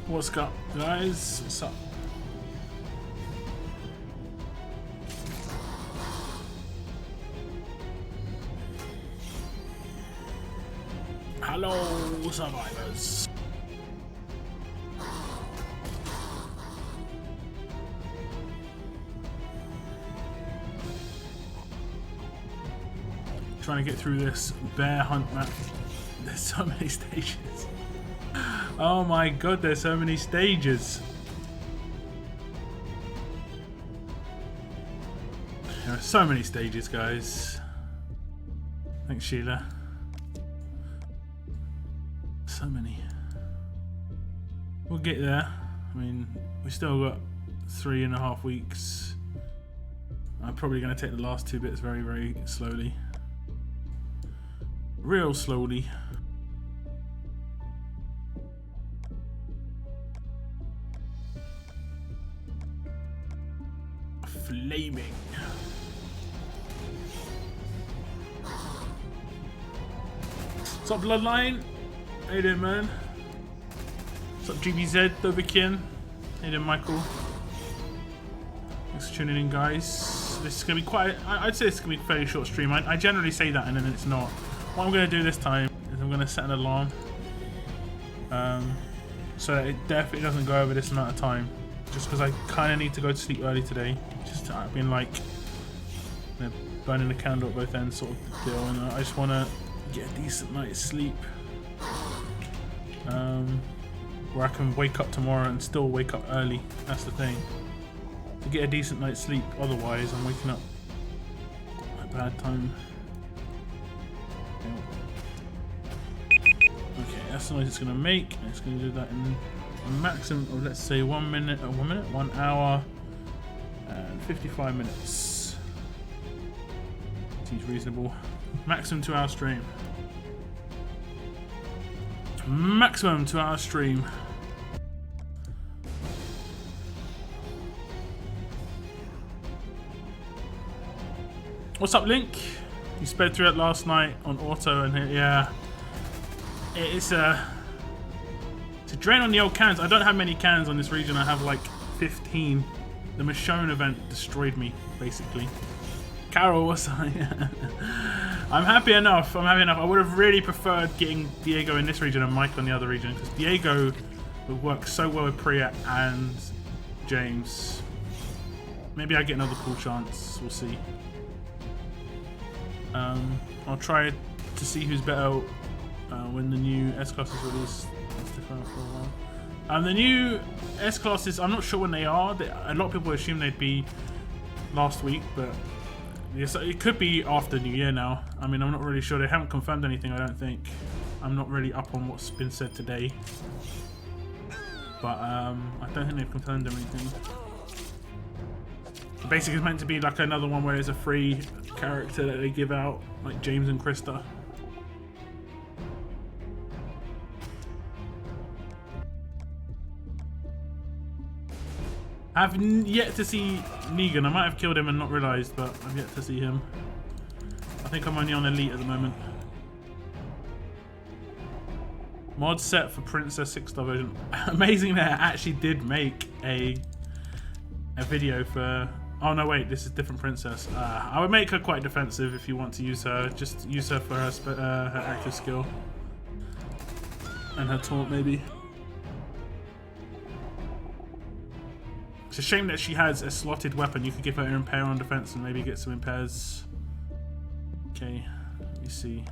What's up, guys? What's up? Hello, survivors. Trying to get through this bear hunt map. There's so many stages. Oh my god, there's so many stages. There are so many stages, guys. Thanks, Sheila. So many. We'll get there. I mean, we still got 3.5 weeks. I'm probably going to take the last 2 bits very, very slowly. Real slowly. Flaming. What's up, Bloodline? How you doing, man? What's up, GBZ, Dovikian? How you doing, Michael? Thanks for tuning in, guys. This is going to be quite... I'd say it's going to be a fairly short stream. I generally say that and then it's not. What I'm going to do this time is I'm going to set an alarm. So that it definitely doesn't go over this amount of time. Just because I kind of need to go to sleep early today. Just I've been like... You know, burning the candle at both ends sort of deal. And I just want to get a decent night's sleep. Where I can wake up tomorrow and still wake up early. That's the thing. To get a decent night's sleep, otherwise I'm waking up at a bad time. Okay, that's the noise it's going to make. It's going to do that in a maximum of, let's say, 1 minute, 1 hour and 55 minutes. Seems reasonable. Maximum 2-hour stream. Maximum 2-hour stream. What's up, Link? You sped through it last night on auto and yeah. It's a drain on the old cans. I don't have many cans on this region. I have like 15. The Michonne event destroyed me, basically. Carol, what's up? I'm happy enough. I'm happy enough. I would have really preferred getting Diego in this region and Mike on the other region because Diego would work so well with Priya and James. Maybe I get another cool chance. We'll see. I'll try to see who's better when the new S-Class is released. For a while. The new S-Classes, I'm not sure when they are. A lot of people assume they'd be last week, but yes, it could be after New Year now. I mean, I'm not really sure. They haven't confirmed anything, I don't think. I'm not really up on what's been said today. But I don't think they've confirmed anything. Basically, it's meant to be like another one where there's a free character that they give out, like James and Krista. I've yet to see Negan. I might have killed him and not realised, but I've yet to see him. I think I'm only on Elite at the moment. Mod set for Princess 6-star version. Amazing that I actually did make a video for... Oh no, wait, this is different princess. I would make her quite defensive if you want to use her. Just use her for her active skill. And her taunt, maybe. It's a shame that she has a slotted weapon. You could give her impair on defense and maybe get some impairs. Okay, let me see.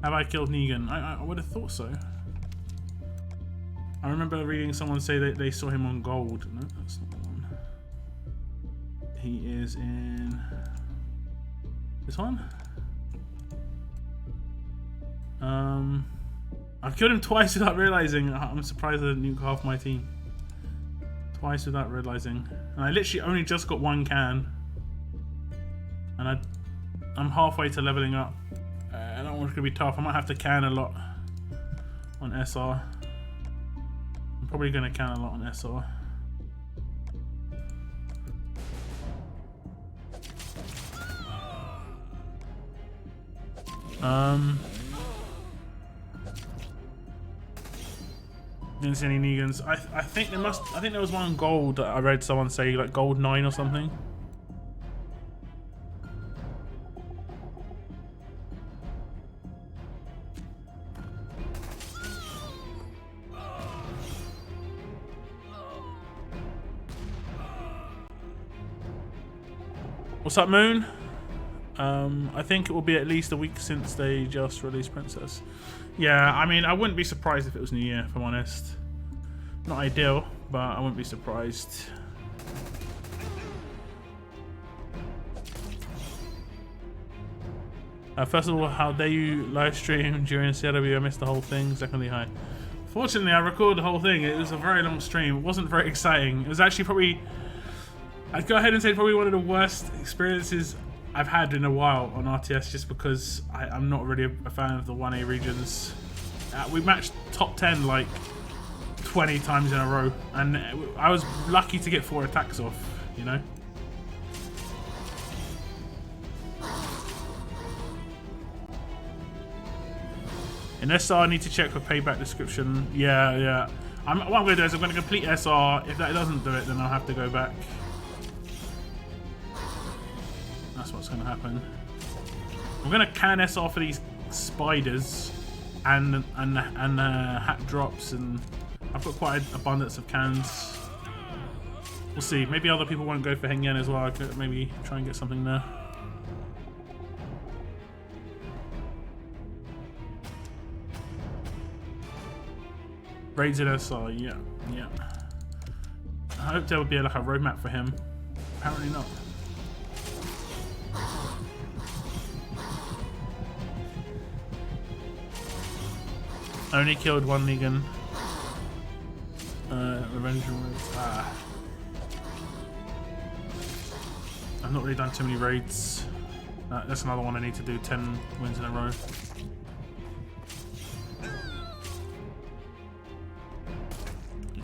Have I killed Negan? I would have thought so. I remember reading someone say that they saw him on gold. No, that's not the one. He is in this one. I've killed him twice without realizing. I'm surprised I didn't nuke half my team. Twice without realizing, and I literally only just got 1 can, and I'm halfway to leveling up. I don't want it to be tough. I might have to can a lot on SR. I'm probably going to can a lot on SR. Didn't see any Negans. I think there must. I think there was one gold that I read someone say like gold 9 or something. What's up, Moon? I think it will be at least a week since they just released Princess. Yeah, I mean, I wouldn't be surprised if it was New Year, if I'm honest. Not ideal, but I wouldn't be surprised. First of all, how dare you live stream during CW? I missed the whole thing. Secondly, hi. Fortunately, I recorded the whole thing. It was a very long stream. It wasn't very exciting. It was actually probably... I'd go ahead and say probably one of the worst experiences I've had in a while on RTS, just because I'm not really a fan of the 1A regions. We matched top 10 like 20 times in a row, and I was lucky to get 4 attacks off, you know? In SR, I need to check for payback description. Yeah. What I'm going to do is I'm going to complete SR. If that doesn't do it, then I'll have to go back. That's what's going to happen. I'm going to can SR for these spiders and hat drops, and I've got quite an abundance of cans. We'll see. Maybe other people won't go for Heng Yen as well. I could maybe try and get something there. Raids in SR, yeah. I hope there would be like a roadmap for him. Apparently not. Only killed 1 Negan. Revenge. I've not really done too many raids. That's another one I need to do 10 wins in a row.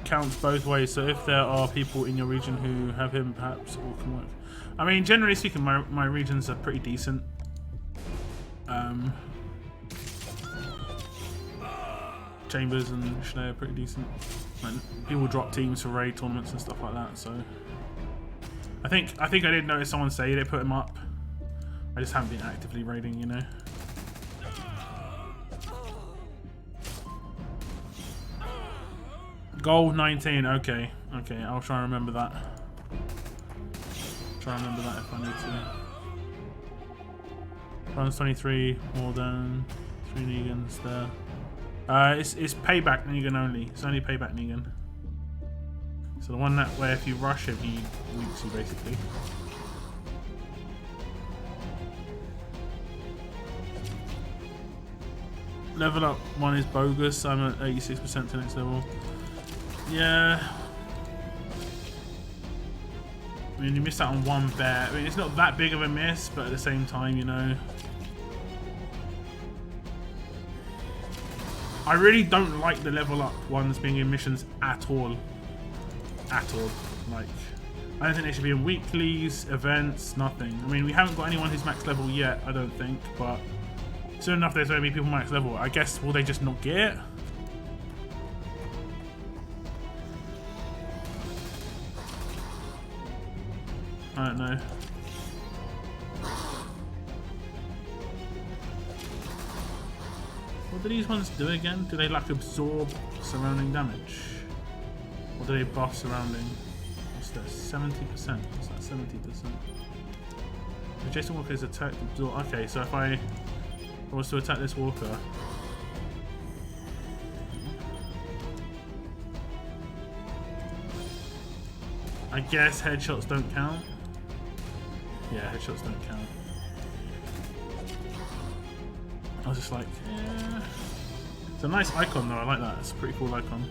Counts both ways, so if there are people in your region who have him, perhaps all can work. I mean, generally speaking, my regions are pretty decent. Chambers and Schnee are pretty decent. And people drop teams for raid tournaments and stuff like that, so I think I did notice someone say they put him up. I just haven't been actively raiding, you know. Gold 19, okay, I'll try and remember that. Try and remember that if I need to. Runs 23, more than 3 Negans there. It's payback Negan only. It's only payback Negan. So the one that where if you rush him, he weaks you basically. Level up 1 is bogus. I'm at 86% to next level. Yeah. I mean, you missed out on 1 bear. I mean, it's not that big of a miss, but at the same time, you know. I really don't like the level up ones being in missions at all. At all. Like, I don't think they should be in weeklies, events, nothing. I mean, we haven't got anyone who's max level yet, I don't think, but soon enough there's going to be people max level. I guess, will they just not get it? I don't know. What do these ones do again? Do they like absorb surrounding damage? Or do they buff surrounding? What's that? 70%? What's that? 70%? Jason Walker is attacked. Absorb. Okay, so if I was to attack this Walker. I guess headshots don't count. Yeah, headshots don't count. I was just like, yeah. It's a nice icon though, I like that. It's a pretty cool icon.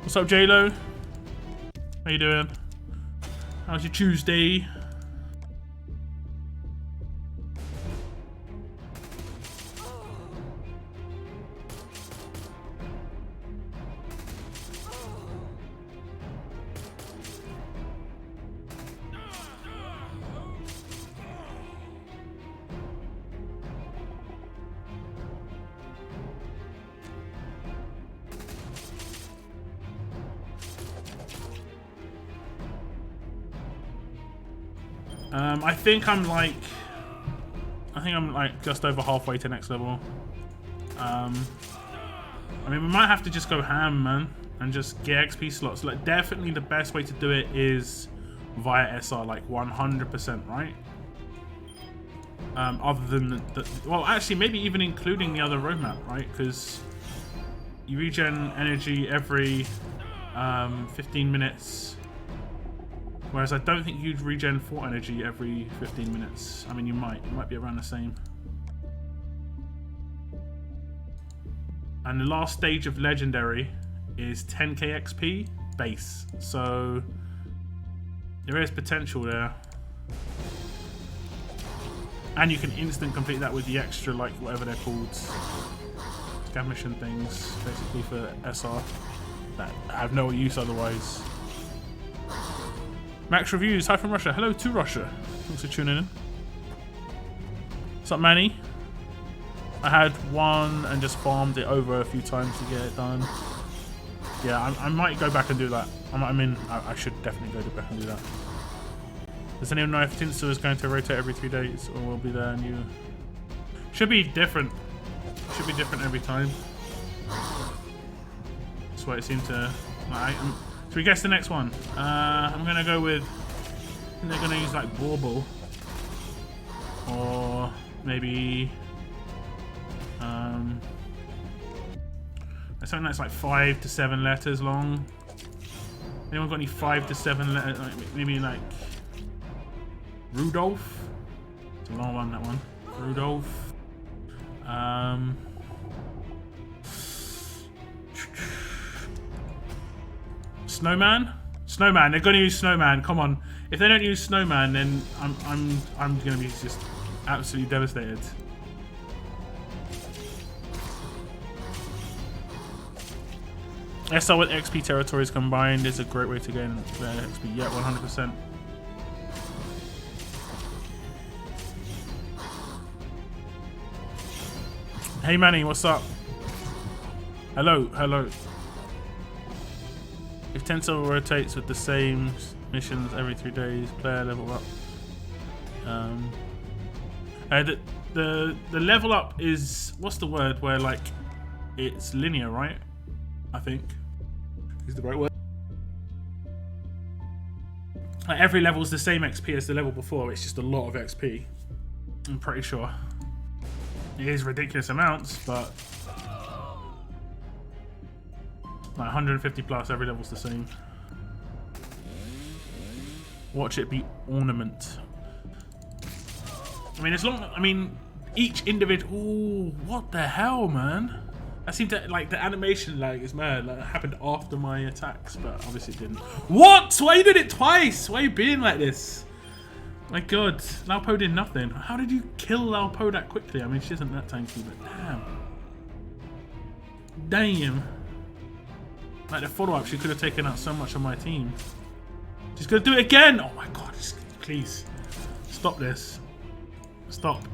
What's up, J-Lo? How you doing? How's your Tuesday? I think I'm like just over halfway to next level. I mean, we might have to just go ham, man, and just get XP slots. Like, definitely the best way to do it is via SR, like 100%, right? Other than well, actually, maybe even including the other roadmap, right? Because you regen energy every 15 minutes. Whereas I don't think you'd regen 4 energy every 15 minutes. I mean, you might be around the same. And the last stage of Legendary is 10k XP base. So there is potential there. And you can instant complete that with the extra, like, whatever they're called. Scam mission things, basically for SR. That have no use otherwise. Max Reviews, hi from Russia. Hello to Russia. Thanks for tuning in. What's up, Manny? I had one and just farmed it over a few times to get it done. Yeah, I might go back and do that. I should definitely go back and do that. Does anyone know if Tinsel is going to rotate every 3 days or will be there new? Should be different. Should be different every time. That's what it seemed to. Like, so we guess the next one. I'm gonna go with. I think they're gonna use like Bauble, or maybe something that's like 5 to 7 letters long. Anyone got any 5 to 7 letters? Like, maybe like Rudolph. It's a long one, that one. Rudolph. Snowman? Snowman. They're gonna use Snowman. Come on. If they don't use Snowman, then I'm gonna be just absolutely devastated. SR with XP territories combined is a great way to gain XP. Yeah, 100%. Hey Manny, what's up? Hello, hello. If Tensor rotates with the same missions every 3 days, player level up. The level up is, what's the word where like it's linear, right? I think is the right word. Like every level is the same XP as the level before. It's just a lot of XP. I'm pretty sure. It is ridiculous amounts, but like 150 plus, every level's the same. Watch it be ornament. I mean, as long, I mean, each individual. Ooh, what the hell, man? I seem to like the animation, like it's mad. Like it happened after my attacks, but obviously it didn't. What? Why you did it twice? Why are you being like this? My God, Laupo did nothing. How did you kill Laupo that quickly? I mean, she isn't that tanky, but damn. Damn. Like the follow-up, she could have taken out so much of my team. She's gonna do it again! Oh my God, just, please. Stop this. Stop.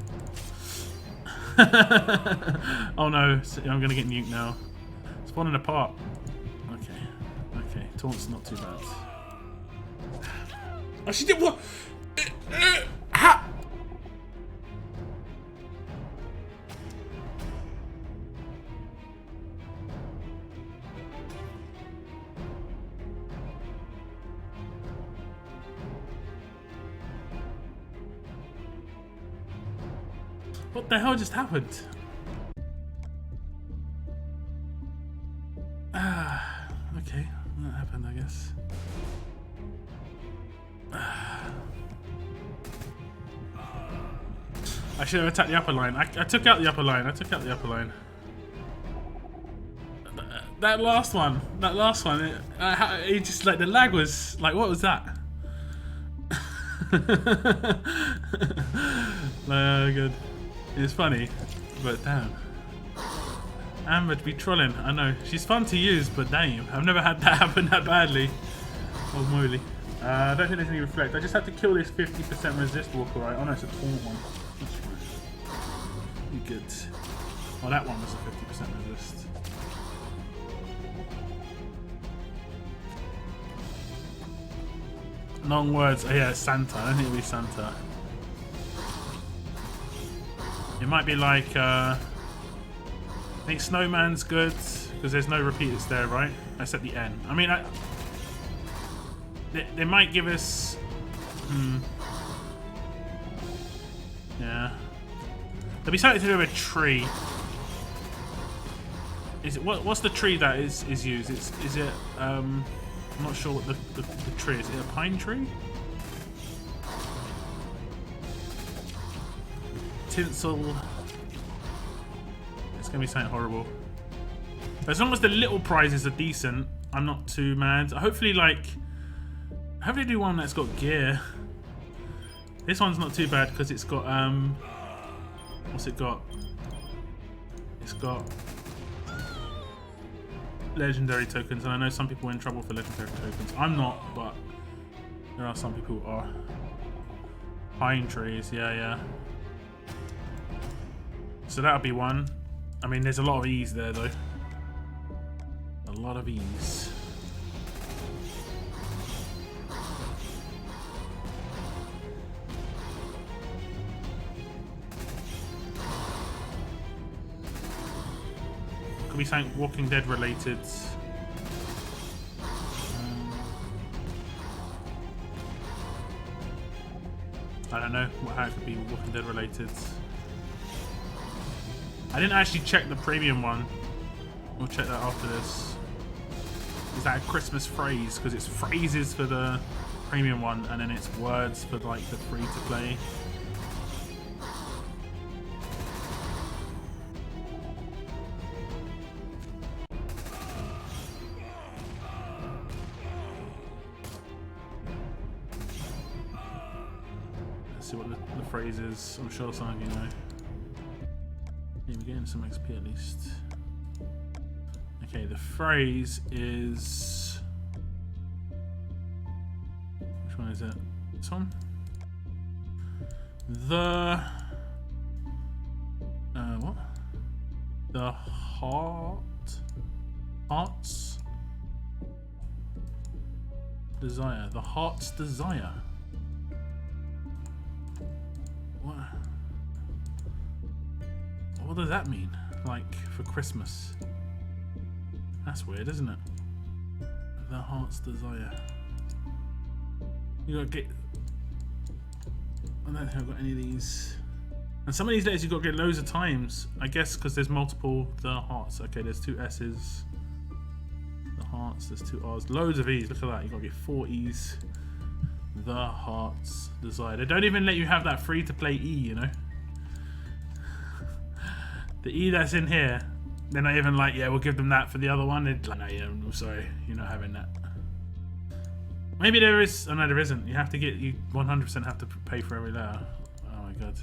Oh no, I'm gonna get nuked now. It's falling apart. Okay. Okay, taunt's not too bad. Oh, she did what? Ha! What the hell just happened? Okay, that happened, I guess. I should have attacked the upper line. I took out the upper line. I took out the upper line. That last one. It just like the lag was like, what was that? Good. It's funny, but damn. Amber to be trolling. I know she's fun to use, but damn, I've never had that happen that badly. Oh moly. I don't think there's any reflect. I just have to kill this 50% resist walker, right? Oh no, it's a taunt one. That's fine. You good. Oh, that one was a 50% resist. Long words. Oh, yeah, it's Santa. I don't think it'll be Santa. It might be like, I think Snowman's good, because there's no repeaters there, right? That's at the end. I mean, they might give us... Yeah. There'll be something to do with a tree. Is it what's the tree that is used? Is it I'm not sure what the tree is. Is it a pine tree? Tinsel. It's gonna be something horrible. As long as the little prizes are decent, I'm not too mad. Hopefully do one that's got gear. This one's not too bad because it's got what's it got? It's got legendary tokens, and I know some people are in trouble for legendary tokens. I'm not, but there are some people who are. Pine trees, yeah. So that'll be one. I mean, there's a lot of ease there, though. A lot of ease. Could be something Walking Dead related. I don't know how it could be Walking Dead related. I didn't actually check the premium one. We'll check that after this. Is that a Christmas phrase? Because it's phrases for the premium one, and then it's words for like the free to play. Let's see what the phrase is. I'm sure some of you know. Yeah, we're getting some XP at least. Okay, the phrase is... Which one is it? This one? The... what? The heart's desire. The heart's desire. What? What does that mean? Like, for Christmas? That's weird, isn't it? The heart's desire. You gotta get... I don't think I've got any of these. And some of these letters you've got to get loads of times. I guess because there's multiple... The hearts. Okay, there's 2 S's. The hearts, there's 2 R's. Loads of E's. Look at that. You've got to get 4 E's. The heart's desire. They don't even let you have that free to play E, you know? The E that's in here, they're not even like, yeah, we'll give them that for the other one. They're like, no, yeah, I'm sorry, you're not having that. Maybe there is. Oh no, there isn't. You have to get. You 100% have to pay for every letter. Oh my god.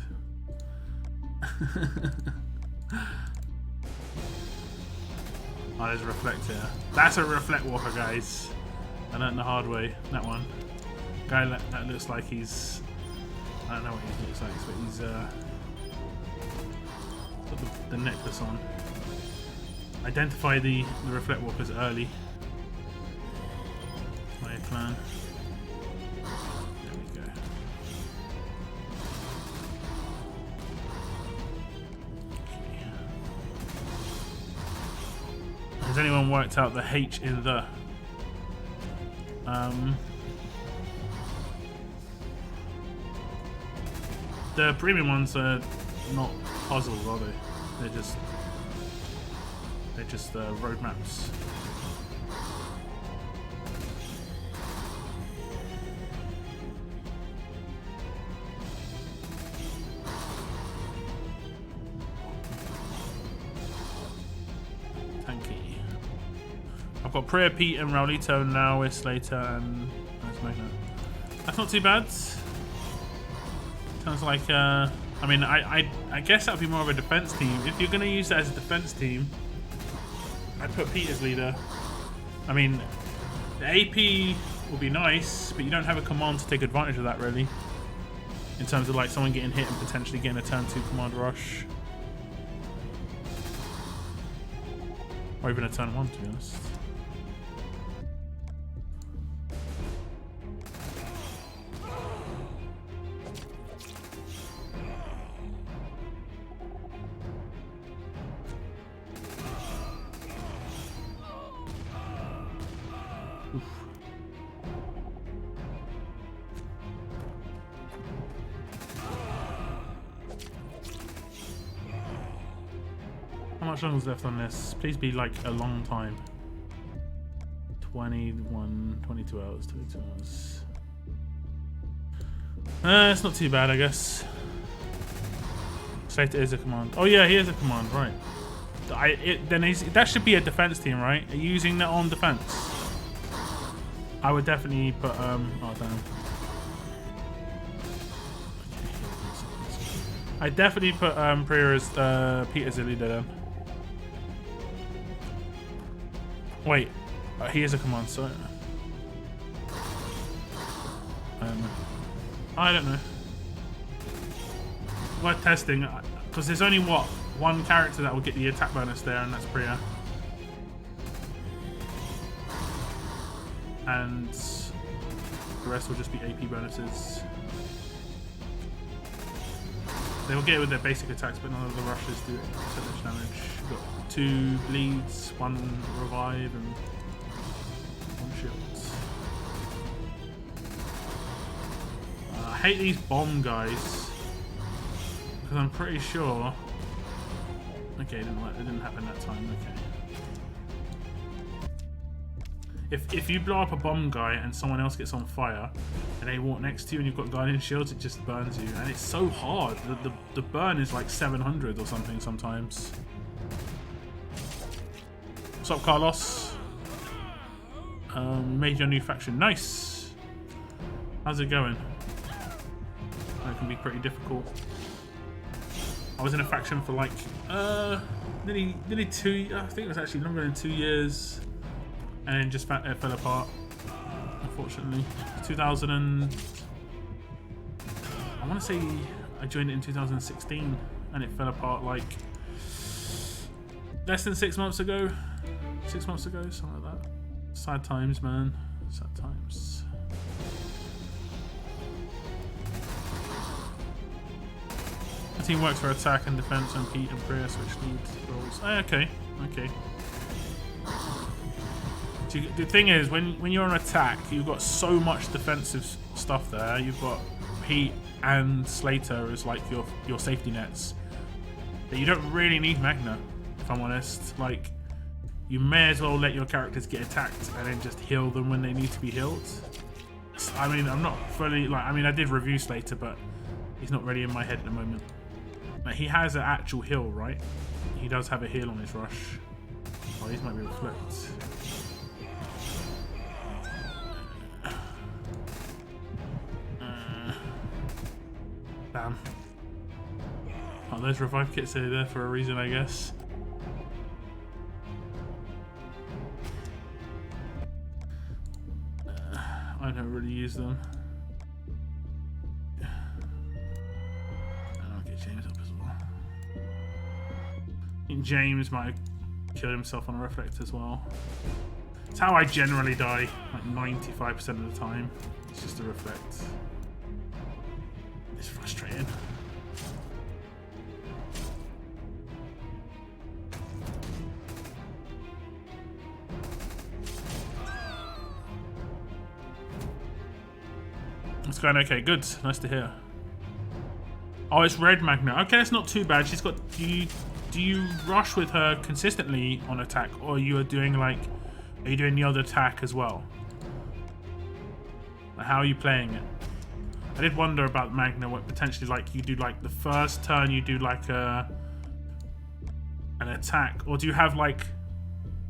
Oh, there's a reflect here. That's a reflect walker, guys. I learned the hard way. That one. Guy that looks like he's. I don't know what he looks like, but he's got the necklace on. Identify the reflect walkers early. My plan. There we go. Has anyone worked out the H in the? The premium ones are not puzzles, are they? They're just roadmaps. Tanky. I've got Prayer Pete and Raulito now, we're Slater and Magna. That's not too bad. Sounds like I mean I guess that would be more of a defense team. If you're gonna use that as a defense team, I'd put Pete as leader. I mean the AP will be nice, but you don't have a command to take advantage of that really. In terms of like someone getting hit and potentially getting a turn 2 command rush. Or even a turn 1 to be honest. much longer is left on this? Please be like a long time. 21, 22 hours, 22 hours. It's not too bad, I guess. Slater is a command. Oh yeah, he is a command, right. That should be a defense team, right? Are you using that on defense? I would definitely put, oh damn. I definitely put Priya as Peter as a leader then. Wait, he is a command, so I don't know. Worth testing, because there's only what, one character that will get the attack bonus there, and that's Priya. And the rest will just be AP bonuses. They will get it with their basic attacks, but none of the rushes do so much damage. We've got 2 bleeds, 1 revive, and 1 shield. I hate these bomb guys because I'm pretty sure. Okay, it didn't happen that time. Okay. If you blow up a bomb guy and someone else gets on fire and they walk next to you and you've got guardian shields, it just burns you, and it's so hard. The burn is like 700 or something sometimes. What's up, Carlos? Made your new faction. Nice. How's it going? That can be pretty difficult. I was in a faction for like nearly 2. I think it was actually longer than 2 years. And then just it fell apart, unfortunately. 2000 and... I want to say I joined it in 2016, and it fell apart like less than 6 months ago. 6 months ago, something like that. Sad times, man. Sad times. The team works for attack and defense, and Pete and Priya switch lead roles. Okay, okay. The thing is, when you're on attack, you've got so much defensive stuff there. You've got Pete and Slater as like your safety nets that you don't really need Magna, if I'm honest. Like, you may as well let your characters get attacked and then just heal them when they need to be healed. I mean, I'm not fully like. I mean, I did review Slater, but he's not really in my head at the moment. Like, he has an actual heal, right? He does have a heal on his rush. Oh, these might be reflect. Damn. Oh, those revive kits are there for a reason, I guess. I don't really use them. I'll get James up as well. I think James might have killed himself on a reflect as well. It's how I generally die, like 95% of the time. It's just a reflect. It's frustrating. It's going okay. Good. Nice to hear. Oh, it's Red Magna. Okay, that's not too bad. She's got. Do you rush with her consistently on attack, or you are doing like? Are you doing the other attack as well? Like, how are you playing it? I did wonder about Magna, what potentially like you do like the first turn you do like an attack, or do you have like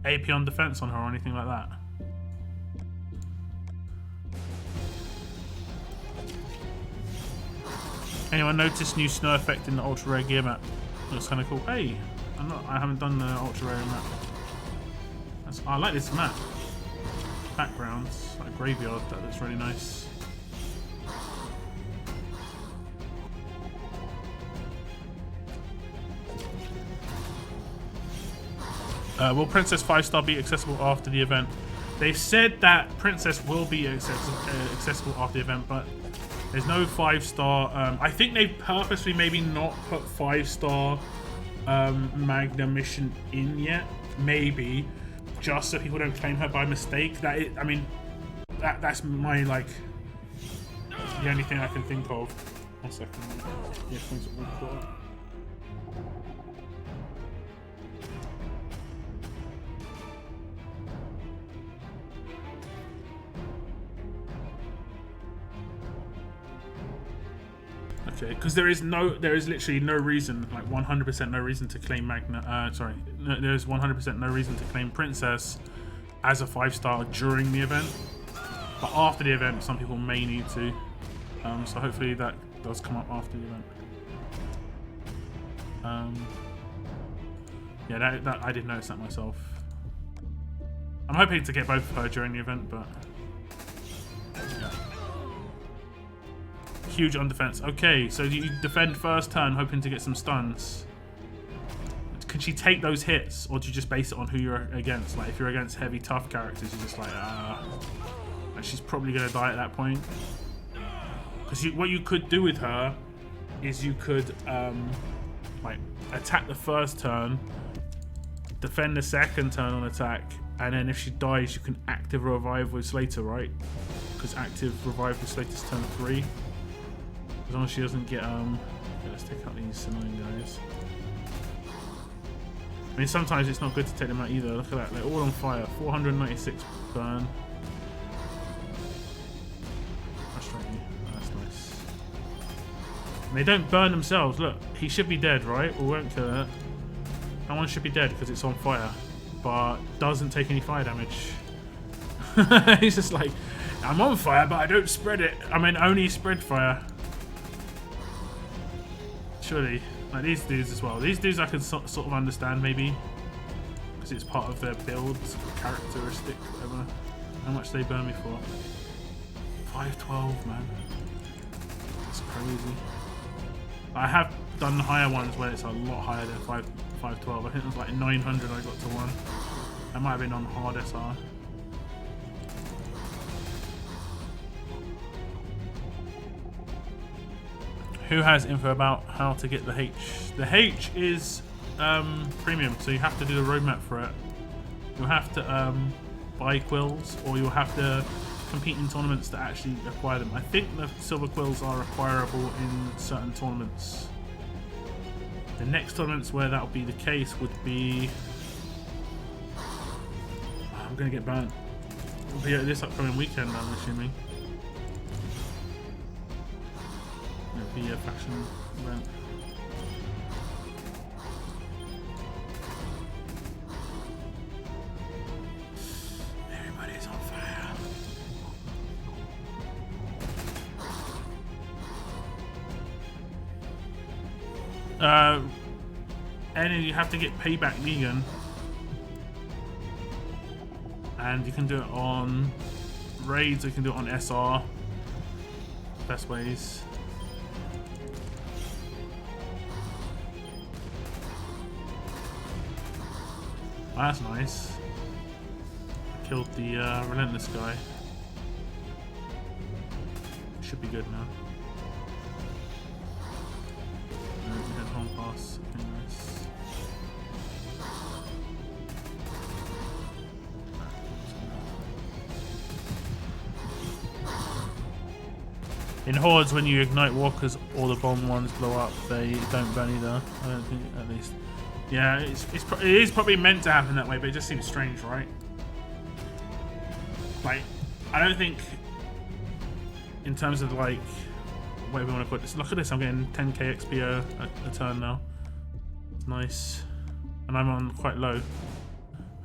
AP on defense on her or anything like that? Anyone notice new snow effect in the ultra rare gear map? Looks kind of cool. Hey, I haven't done the ultra rare map. I like this map. Backgrounds, like graveyard, that looks really nice. Will Princess 5-star be accessible after the event? They've said that Princess will be accessible after the event, but there's no 5-star. I think they purposely maybe not put 5-star Magna mission in yet. Maybe just so people don't claim her by mistake. I mean, that's my like the only thing I can think of. 1 second. Okay, because there is literally no reason, like 100% no reason to claim there's 100% no reason to claim Princess as a 5-star during the event. But after the event, some people may need to. So hopefully that does come up after the event. Yeah, that I did notice that myself. I'm hoping to get both of her during the event, but yeah. Huge on defense. Okay, so you defend first turn, hoping to get some stuns. Can she take those hits, or do you just base it on who you're against? Like if you're against heavy, tough characters, you're just like, like she's probably gonna die at that point. Because what you could do with her is you could like attack the first turn, defend the second turn on attack, and then if she dies, you can active revive with Slater, right? Because active revive with Slater's turn 3. As long as she doesn't get okay, let's take out these annoying guys. I mean, sometimes it's not good to take them out either. Look at that, they're all on fire. 496 burn. Frustrating. That's nice. And they don't burn themselves. Look, he should be dead, right? We won't kill it. That one should be dead because it's on fire, but doesn't take any fire damage. He's just like, I'm on fire, but I don't spread it. I mean, only spread fire. Surely. Like these dudes as well. These dudes I can sort of understand maybe, because it's part of their build characteristic, whatever. How much they burn me for? 512, man. That's crazy. I have done higher ones where it's a lot higher than 512. I think it was like 900 I got to one. I might have been on hard SR. Who has info about how to get the H? The H is premium, so you have to do the roadmap for it. You'll have to buy quills, or you'll have to compete in tournaments to actually acquire them. I think the silver quills are acquirable in certain tournaments. The next tournaments where that will be the case would be... I'm going to get burnt. It'll be this upcoming weekend, I'm assuming. It'll be a faction event. Everybody's on fire. And you have to get payback Negan. And you can do it on raids, or you can do it on SR. Best ways. Oh, that's nice. Killed the relentless guy. Should be good now. We had home pass. Okay, nice. In hordes, when you ignite walkers, all the bomb ones blow up. They don't burn either. I don't think, at least. Yeah, it is probably meant to happen that way, but it just seems strange, right? Like, I don't think, in terms of like, whatever you want to put this. Look at this, I'm getting 10k XP a turn now. Nice. And I'm on quite low.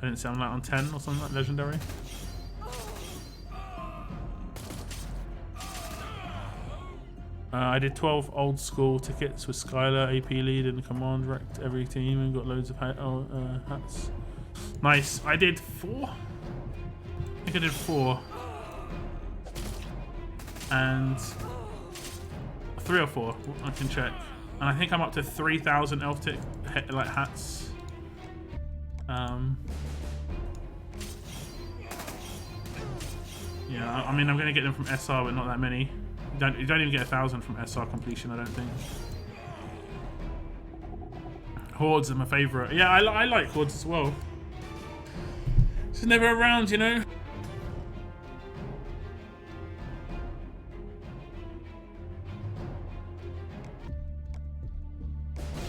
I didn't say I'm like on 10 or something like legendary. I did 12 old school tickets with Skylar, AP lead, and command wrecked every team and got loads of hats. Nice. I did 4. I think I did 4. And 3 or 4. I can check. And I think I'm up to 3,000 elf like hats. Yeah, I mean I'm gonna get them from SR, but not that many. You don't even get 1,000 from SR completion, I don't think. Hordes are my favourite. Yeah, I like Hordes as well. It's never around, you know?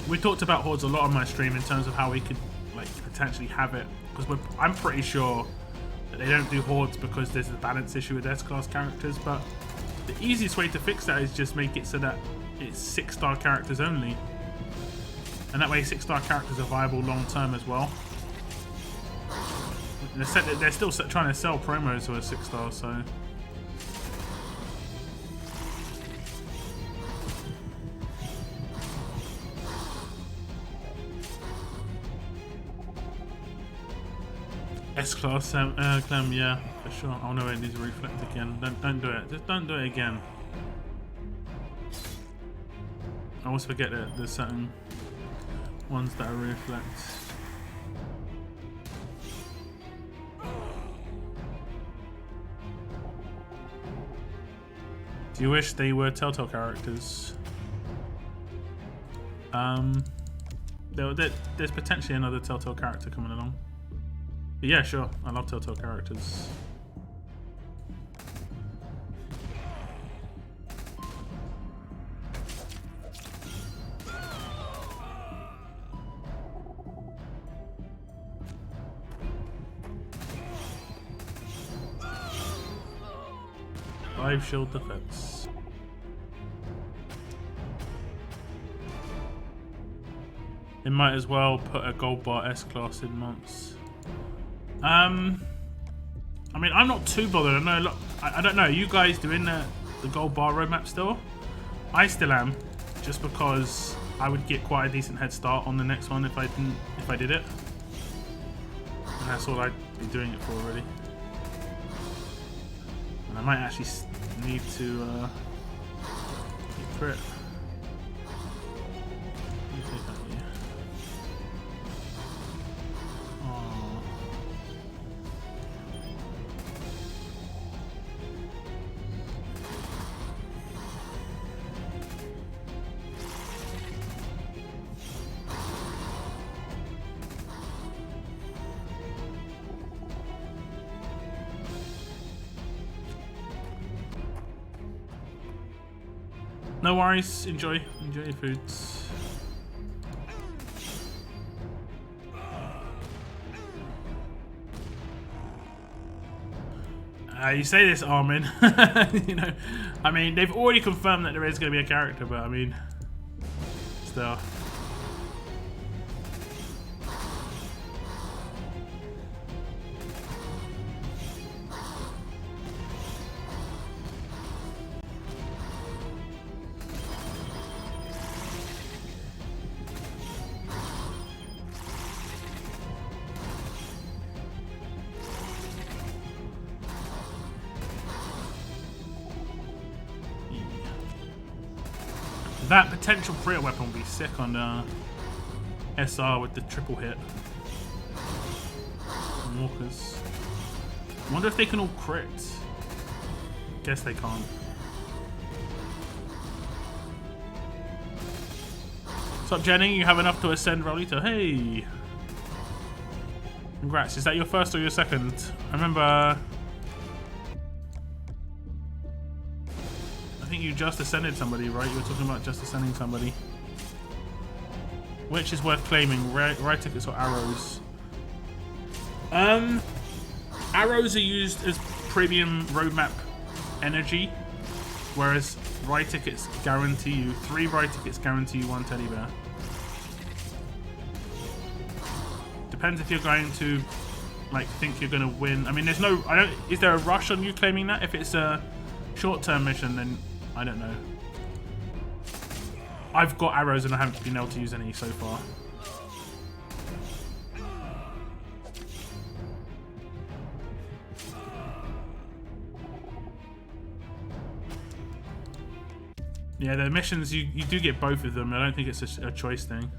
We talked about Hordes a lot on my stream in terms of how we could like potentially have it. Because I'm pretty sure that they don't do Hordes because there's a balance issue with S-class characters, but the easiest way to fix that is just make it so that it's 6-star characters only. And that way 6-star characters are viable long term as well. They're still trying to sell promos for a 6-star, so... S-Class, Clem, yeah, for sure. Oh no, it needs to reflect again. Don't do it. Just don't do it again. I always forget that there's certain ones that are reflect. Do you wish they were Telltale characters? There's potentially another Telltale character coming along. But yeah, sure. I love Telltale characters. Five shield defense. They might as well put a gold bar S-Class in months. I mean, I'm not too bothered. I know. I don't know. Are you guys doing the gold bar roadmap still? I still am, just because I would get quite a decent head start on the next one if I did it. And that's all I'd be doing it for already. And I might actually need to crit. Let me take that here. Oh. No worries, enjoy your foods. You say this, Armin. You know, I mean, they've already confirmed that there is going to be a character, but I mean, still. That potential crit weapon will be sick on SR with the triple hit. Walkers. I wonder if they can all crit. Guess they can't. What's up, Jenny? You have enough to ascend Rolito. Hey! Congrats. Is that your first or your second? I remember... I think you just ascended somebody, right? You were talking about just ascending somebody. Which is worth claiming, right tickets or arrows? Arrows are used as premium roadmap energy, whereas ride tickets guarantee you 3 ride tickets guarantee you 1 teddy bear. Depends if you're going to like think you're gonna win. I mean, there's no. Is there a rush on you claiming that? If it's a short-term mission, then I don't know. I've got arrows and I haven't been able to use any so far. Yeah, the missions, you do get both of them. I don't think it's a choice thing.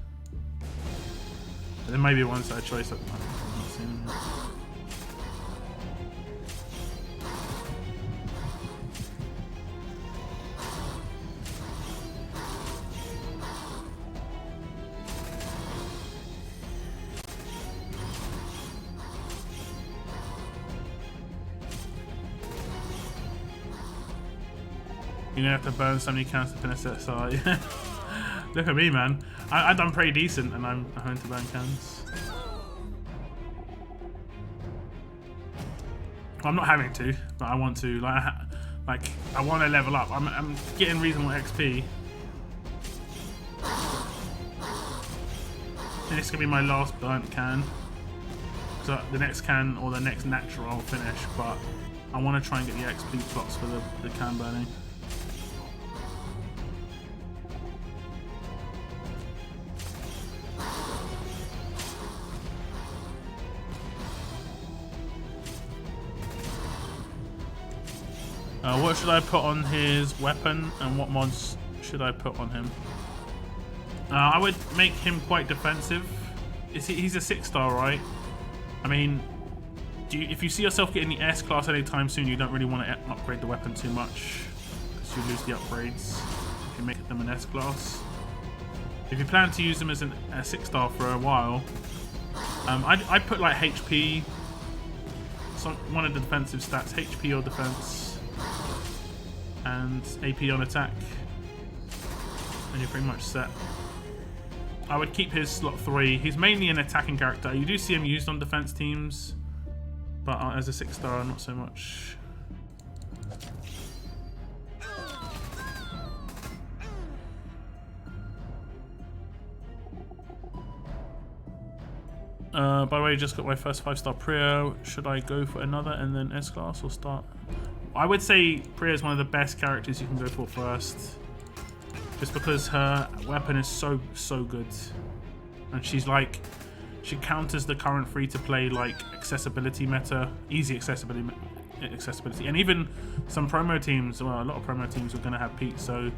But there may be ones that are choice. I've not seen them. You don't have to burn so many cans to finish that side. Look at me, man. I've done pretty decent and I'm having to burn cans. Well, I'm not having to, but I want to. Like I want to level up. I'm getting reasonable XP. this is gonna be my last burnt can. So the next can or the next natural I'll finish, but I want to try and get the XP plots for the can burning. What should I put on his weapon and what mods should I put on him? I would make him quite defensive. He's a 6-star, right? I mean, if you see yourself getting the S class anytime soon, you don't really want to upgrade the weapon too much because you lose the upgrades if you make them an S class. If you plan to use them as a 6-star for a while, I put like HP, one of the defensive stats, HP or defense, and AP on attack, and you're pretty much set. I would keep his slot 3. He's mainly an attacking character. You do see him used on defense teams, but as a 6-star, not so much. By the way, just got my first 5-star Priya. Should I go for another and then S-class or start? I would say Priya is one of the best characters you can go for first. Just because her weapon is so good, and she's like, she counters the current free-to-play like accessibility meta, easy accessibility, and even some promo teams. Well, a lot of promo teams are going to have Pete, so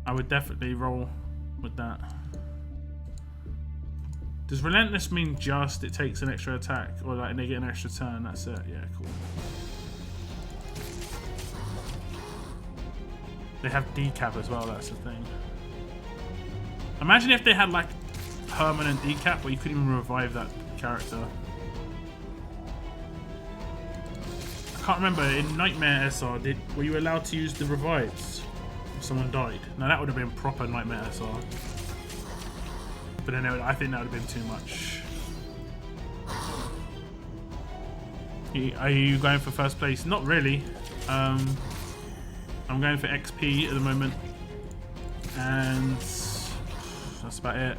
I would definitely roll with that. Does relentless mean just it takes an extra attack, or like they get an extra turn? That's it. Yeah, cool. They have decap as well, that's the thing. Imagine if they had like permanent decap where you couldn't even revive that character. I can't remember, in Nightmare SR, were you allowed to use the revives if someone died? Now that would have been proper Nightmare SR. But then I think that would have been too much. Are you going for first place? Not really. I'm going for XP at the moment, and that's about it.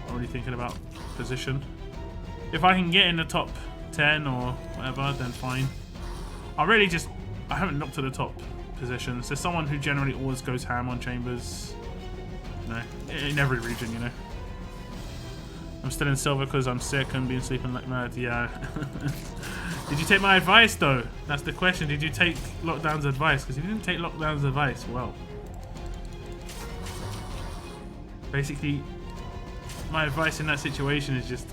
Not really thinking about position. If I can get in the top 10 or whatever, then fine. I haven't looked at the top positions. There's someone who generally always goes ham on chambers. No, in every region, you know. I'm still in silver because I'm sick and been sleeping like mad. Yeah. Did you take my advice though? That's the question. Did you take Lockdown's advice? Because if you didn't take Lockdown's advice, well, basically my advice in that situation is just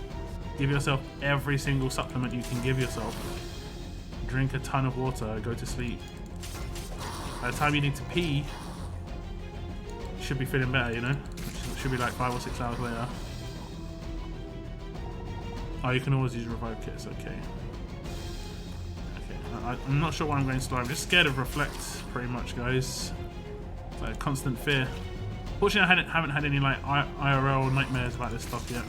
give yourself every single supplement you can give yourself. Drink a ton of water, go to sleep. By the time you need to pee, you should be feeling better, you know? It should be like 5 or 6 hours later. Oh, you can always use revive kits, okay. I'm not sure why I'm going slow. I'm just scared of reflect, pretty much, guys. It's like a constant fear. Fortunately, I haven't had any like IRL nightmares about this stuff yet.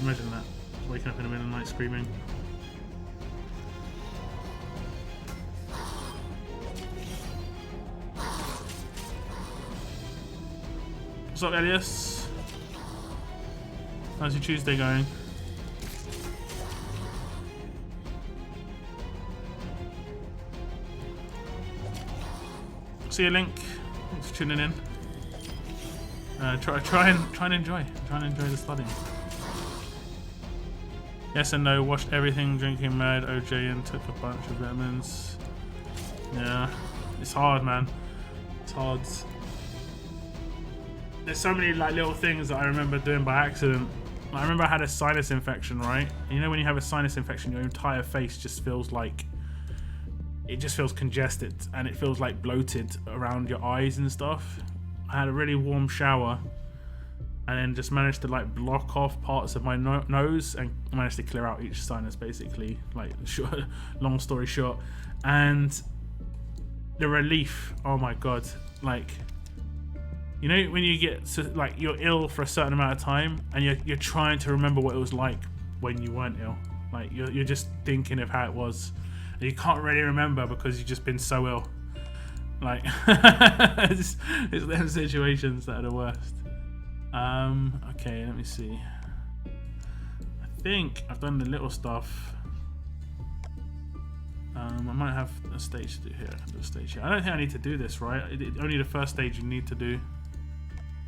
Imagine that, waking up in the middle of the night screaming. What's up, Elias? How's your Tuesday going? See you, Link. Thanks for tuning in. Try and enjoy the studying. Yes and no. Washed everything. Drinking mad. OJ and took a bunch of vitamins. Yeah, it's hard, man. It's hard. There's so many like little things that I remember doing by accident. I remember I had a sinus infection, right? You know when you have a sinus infection, your entire face just feels like, it just feels congested and it feels like bloated around your eyes and stuff. I had a really warm shower and then just managed to like block off parts of my nose and managed to clear out each sinus, basically, like short, long story short. And the relief, oh my god, like, you know when you get to, like, you're ill for a certain amount of time and you're trying to remember what it was like when you weren't ill, like you're just thinking of how it was and you can't really remember because you've just been so ill. Like, it's them situations that are the worst. Okay, let me see. I think I've done the little stuff. I might have a stage to do here. I can do a stage here. I don't think I need to do this, right? Only the first stage you need to do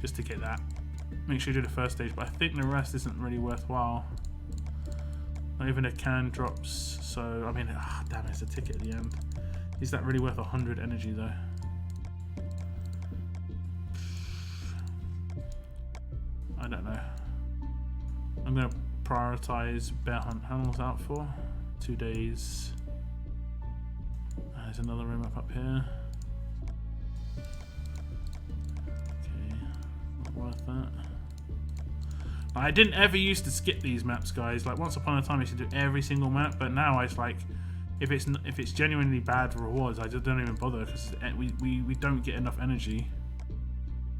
just to get that. Make sure you do the first stage, but I think the rest isn't really worthwhile. Not even a can drops, so I mean, damn, it's a ticket at the end. Is that really worth 100 energy though? I don't know. I'm gonna prioritize bear hunt. How long was that for? 2 days. There's another room up here. Okay, not worth that. I didn't ever used to skip these maps, guys. Like once upon a time, I used to do every single map, but now it's like, if it's genuinely bad rewards, I just don't even bother because we don't get enough energy.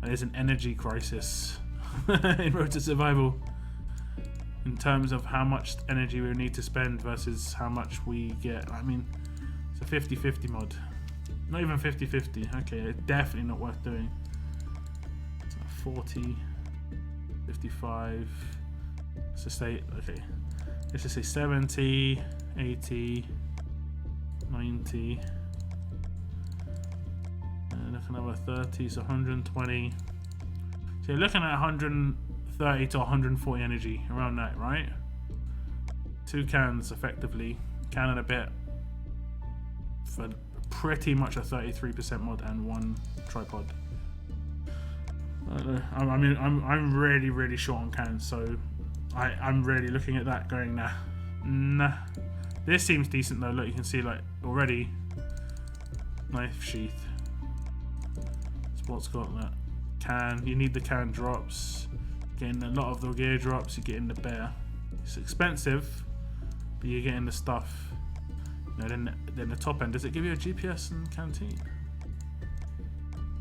There's an energy crisis in Road to Survival in terms of how much energy we need to spend versus how much we get. I mean, it's a 50-50 mod. Not even 50-50. Okay, it's definitely not worth doing. It's like 40, 55. Let's just say, okay, let's just say 70, 80, 90. And look another 30, so 120. So you're looking at 130 to 140 energy, around that, right? 2 cans effectively, can and a bit for pretty much a 33% mod and 1 tripod. I don't know. I mean, I'm really short on cans, so I'm really looking at that going nah. This seems decent though. Look, you can see like already knife sheath. What's got that can? You need the can drops. Getting a lot of the gear drops. You're getting the bear. It's expensive, but you're getting the stuff. You know, then the top end. Does it give you a GPS and canteen?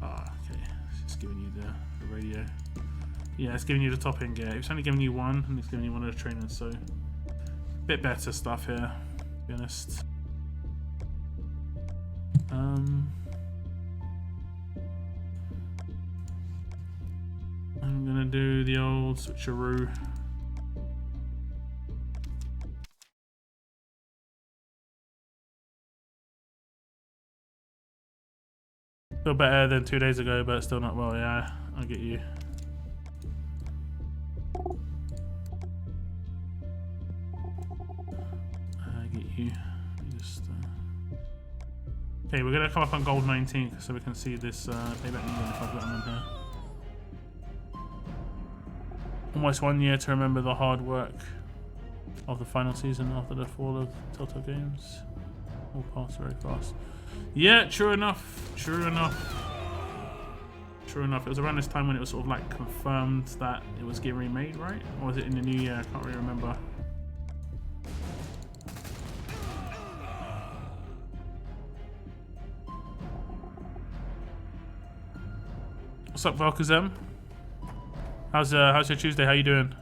Ah, okay. It's just giving you the radio. Yeah, it's giving you the top end gear. It's only giving you 1, and it's giving you 1 of the trainers. So, a bit better stuff here, to be honest. I'm gonna do the old switcheroo. Feel better than 2 days ago, but still not well. Yeah, I get you. Just, okay, we're gonna come up on gold 19 so we can see this payback again if I've got them in here. Almost 1 year to remember the hard work of the final season after the fall of Telltale Games. All passed very fast. Yeah, true enough. True enough. It was around this time when it was sort of like confirmed that it was getting remade, right? Or was it in the new year? I can't really remember. What's up, Valkazem? How's your Tuesday? How you doing?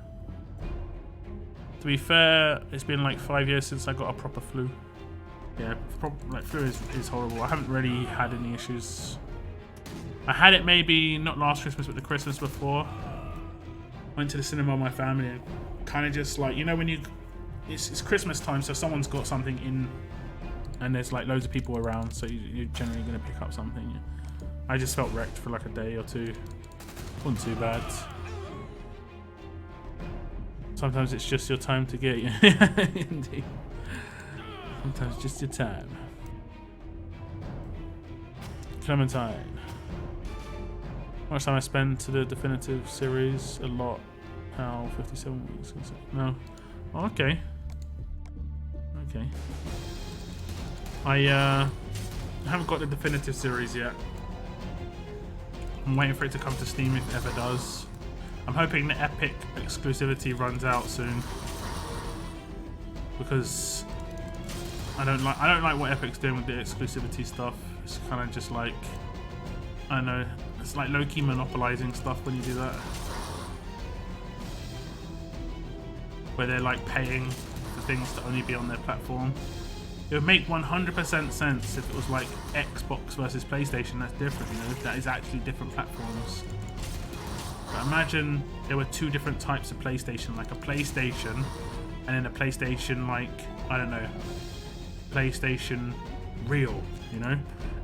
To be fair, it's been like 5 years since I got a proper flu. Yeah, like flu is horrible. I haven't really had any issues. I had it maybe not last Christmas, but the Christmas before. Went to the cinema with my family and kind of just like, you know, when it's Christmas time, so someone's got something in, and there's like loads of people around, so you're generally going to pick up something. I just felt wrecked for like a day or two. Wasn't too bad. Sometimes it's just your time to get you. Indeed. Sometimes just your time. Clementine. How much time I spend to the definitive series? A lot. How? 57 weeks? No. Oh, okay. Okay. I haven't got the definitive series yet. I'm waiting for it to come to Steam if it ever does. I'm hoping the Epic exclusivity runs out soon, because I don't like what Epic's doing with the exclusivity stuff. It's kind of just like, I don't know, it's like low-key monopolizing stuff when you do that, where they're like paying for things to only be on their platform. It would make 100% sense if it was like Xbox versus PlayStation. That's different, you know. That is actually different platforms. But imagine there were two different types of PlayStation, like a PlayStation, and then a PlayStation like, I don't know, PlayStation Real, you know.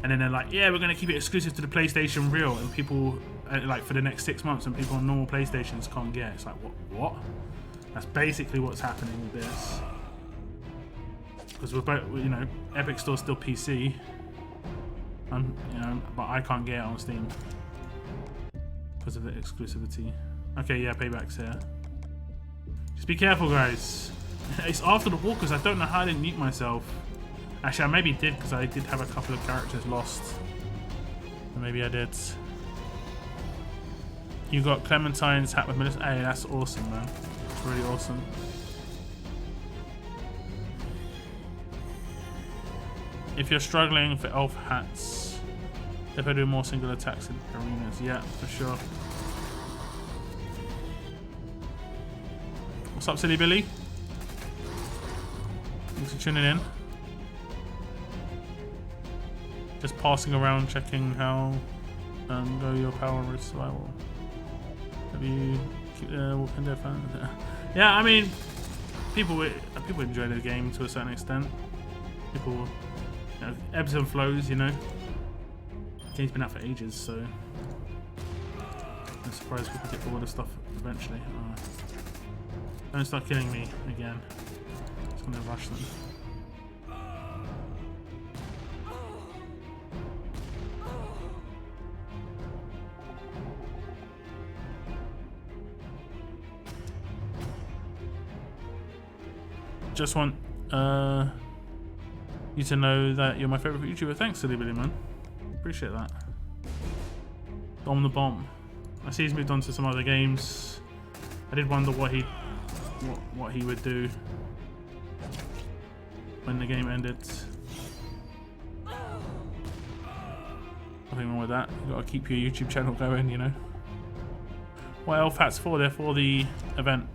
And then they're like, yeah, we're gonna keep it exclusive to the PlayStation Real, and people like for the next 6 months, and people on normal PlayStations can't get it. It's like, what? That's basically what's happening with this. Because we're both, you know, Epic Store's still PC, you know, but I can't get it on Steam because of the exclusivity. Okay, yeah, Payback's here. Just be careful, guys. It's after the walkers. I don't know how I didn't mute myself. Actually, I maybe did because I did have a couple of characters lost. Maybe I did. You got Clementine's hat with Melissa. Hey, that's awesome, man. It's really awesome. If you're struggling for elf hats, if I do more single attacks in arenas, yeah, for sure. What's up, Silly Billy? Thanks for tuning in. Just passing around, checking how go your power with survival. Have you keep the Walking Dead fan? Yeah, I mean, people enjoy the game to a certain extent. People, you know, ebbs and flows, you know. The game's been out for ages, so I'm surprised people get bored of stuff eventually. Don't start killing me again. Just gonna rush them. Just want you to know that you're my favorite YouTuber. Thanks, Silly Billy, man. Appreciate that. Dom the Bomb. I see he's moved on to some other games. I did wonder what he would do when the game ended. Nothing wrong with that. You gotta keep your YouTube channel going, you know. What elf hats for? They're for the event.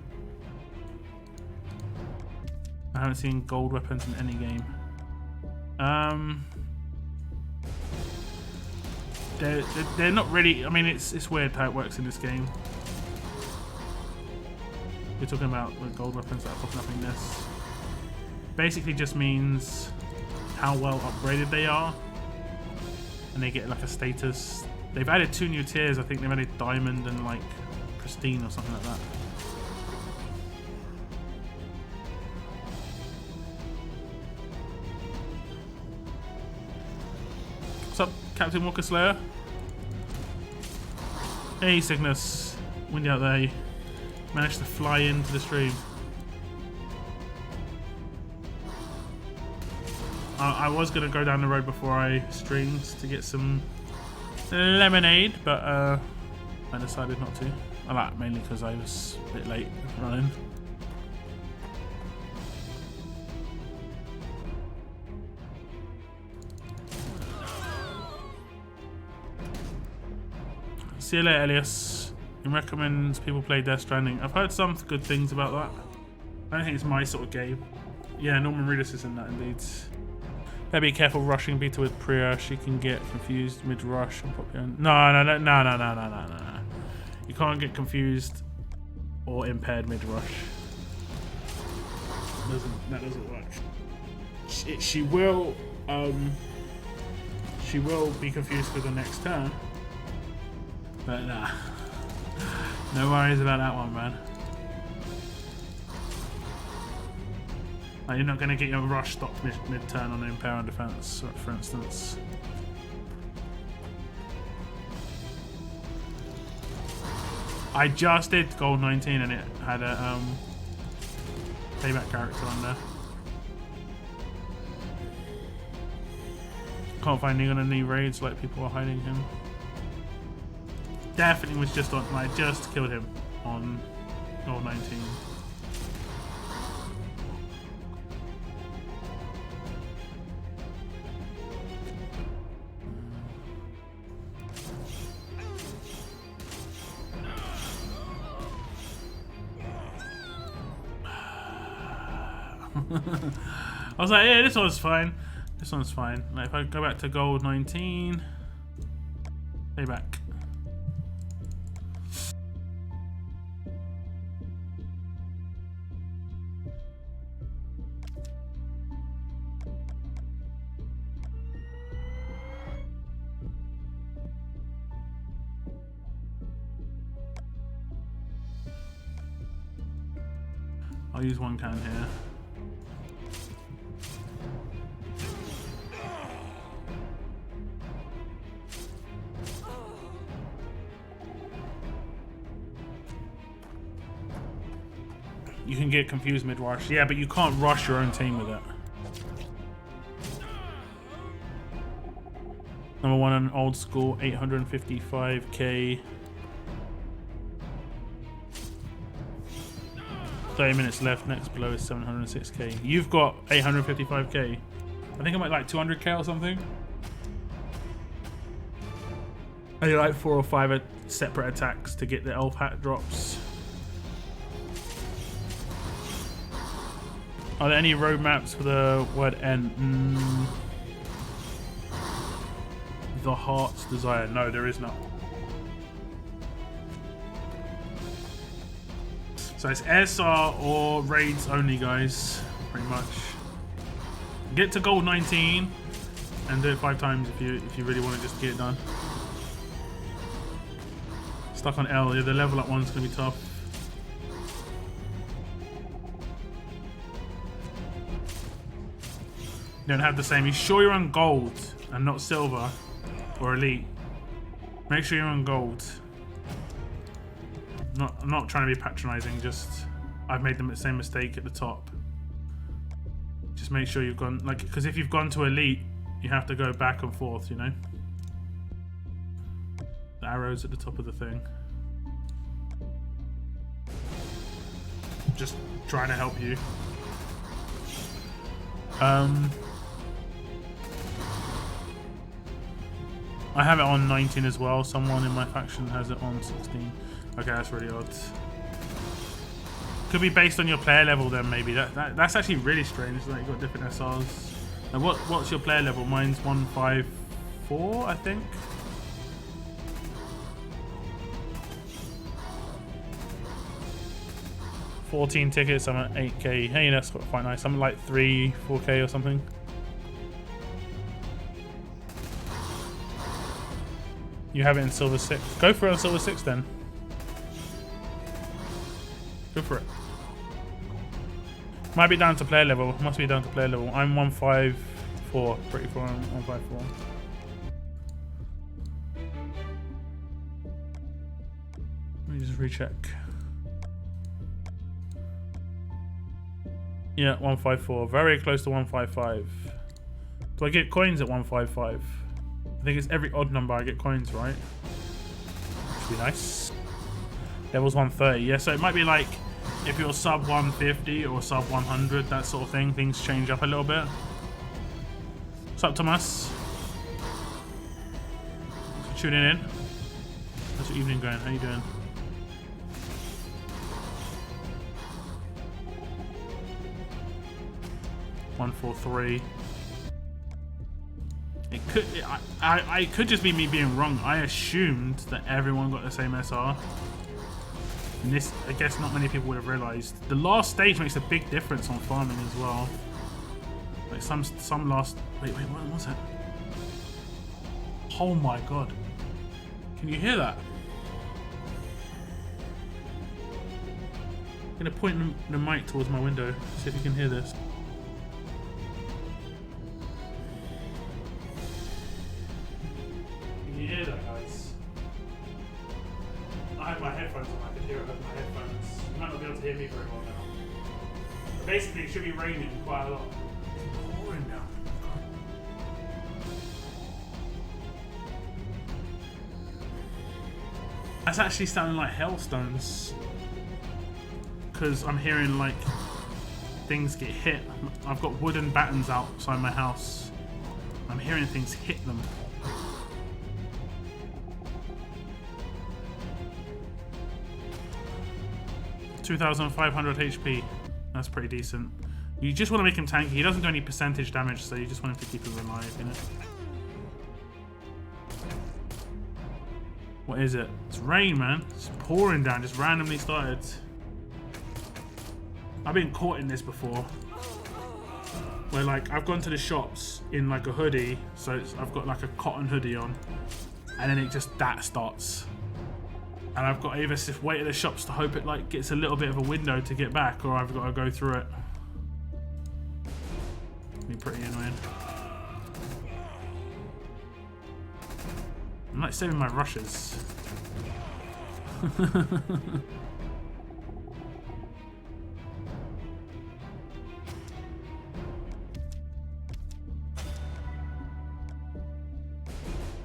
I haven't seen gold weapons in any game. They're not really. I mean, it's weird how it works in this game. We're talking about the gold weapons that are popping up in this. Basically, just means how well upgraded they are, and they get like a status. They've added 2 new tiers. I think they've added diamond and like pristine or something like that. What's up, Captain Walker Slayer? Hey, Cygnus. Windy out there. You managed to fly into the stream. I was going to go down the road before I streamed to get some lemonade, but I decided not to. Mainly because I was a bit late running. See you later, Elias. He recommends people play Death Stranding. I've heard some good things about that. I don't think it's my sort of game. Yeah, Norman Reedus is in that indeed. Better be careful rushing Beta with Priya. She can get confused mid-rush and pop you in. No. You can't get confused or impaired mid-rush. That doesn't work. She will be confused for the next turn. But nah, no worries about that one, man. Like, you're not going to get your rush stopped mid-turn on an Impair on defense, for instance. I just did gold 19 and it had a payback character on there. Can't find him on any raids like people are hiding him. Definitely was just on. I just killed him on gold 19. I was like, yeah, this one's fine. This one's fine. Like if I go back to gold 19, stay back. I'll use one can here. You can get confused mid-rush. Yeah, but you can't rush your own team with it. Number one on old school, 855k. 30 minutes left, next below is 706k. You've got 855k. I think I'm at like 200k or something. And you like 4 or 5 separate attacks to get the elf hat drops. Are there any roadmaps for the word end? The heart's desire. No, there is not. So it's SR or raids only, guys. Pretty much. Get to gold 19 and do it 5 times if you really want to just get it done. Stuck on L. Yeah, the level up one's gonna be tough. You don't have the same. You sure you're on gold and not silver or elite? Make sure you're on gold. I'm not trying to be patronizing, just I've made the same mistake at the top. Just make sure you've gone, like, because if you've gone to elite, you have to go back and forth, you know? The arrows at the top of the thing. Just trying to help you. I have it on 19 as well. Someone in my faction has it on 16. Okay, that's really odd. Could be based on your player level then, maybe. That's actually really strange. Like you've got different SRs. And what's your player level? Mine's 154, I think. $14 tickets. I'm at 8k. Hey, that's quite nice. I'm at like 4k or something. You have it in silver 6. Go for it on silver 6 then. Go for it. Might be down to player level. Must be down to player level. I'm 154. Pretty far. 154. Let me just recheck. Yeah, 154. Very close to 155. Do I get coins at 155? I think it's every odd number I get coins, right? Should be nice. Level's 130. Yeah, so it might be like if you're sub 150 or sub 100, that sort of thing, things change up a little bit. What's up, Thomas? Thanks for tuning in. How's your evening going? How you doing? $143. It could. I could just be me being wrong. I assumed that everyone got the same SR. And this, I guess, not many people would have realized. The last stage makes a big difference on farming as well. Like some last. Wait, what was it? Oh my god! Can you hear that? I'm gonna point the mic towards my window. See if you can hear this. Can you hear that, guys? I have my headphones on. I can hear it with my headphones. You might not be able to hear me very well now. But basically, it should be raining quite a lot. It's pouring now. That's actually sounding like hailstones. Because I'm hearing like things get hit. I've got wooden battens outside my house. I'm hearing things hit them. $2,500 HP. That's pretty decent. You just want to make him tanky. He doesn't do any percentage damage, so you just want him to keep him alive, you know? What is it? It's rain, man. It's pouring down. Just randomly started. I've been caught in this before. Where, like, I've gone to the shops in, like, a hoodie. So I've got, like, a cotton hoodie on. And then that starts. And I've got to either wait at the shops to hope it, like, gets a little bit of a window to get back. Or I've got to go through it. Be pretty annoying. I'm like saving my rushes.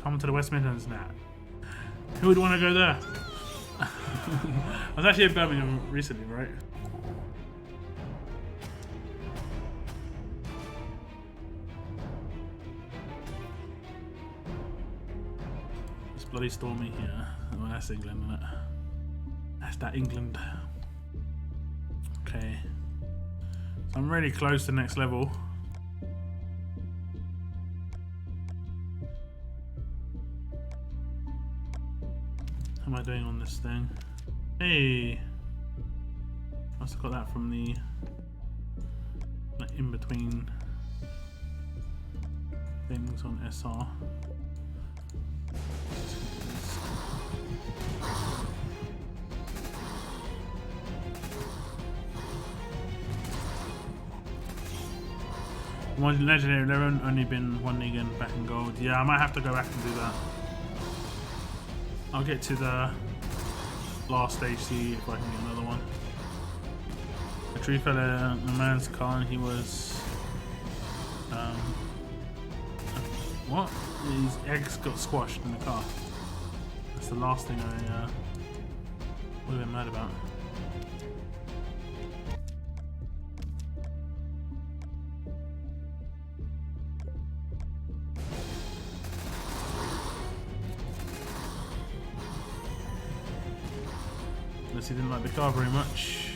Come to the West Midlands now. Who would want to go there? I was actually in Birmingham recently, right? Bloody stormy here. Oh, that's England, isn't it? That's that England. Okay. So I'm really close to next level. How am I doing on this thing? Hey! Must have got that from the in between things on SR. One legendary, there have only been one league back in gold. Yeah, I might have to go back and do that. I'll get to the last stage, see if I can get another one. A tree fell in a man's car and he was what? His eggs got squashed in the car. That's the last thing I would have been mad about. Unless he didn't like the car very much.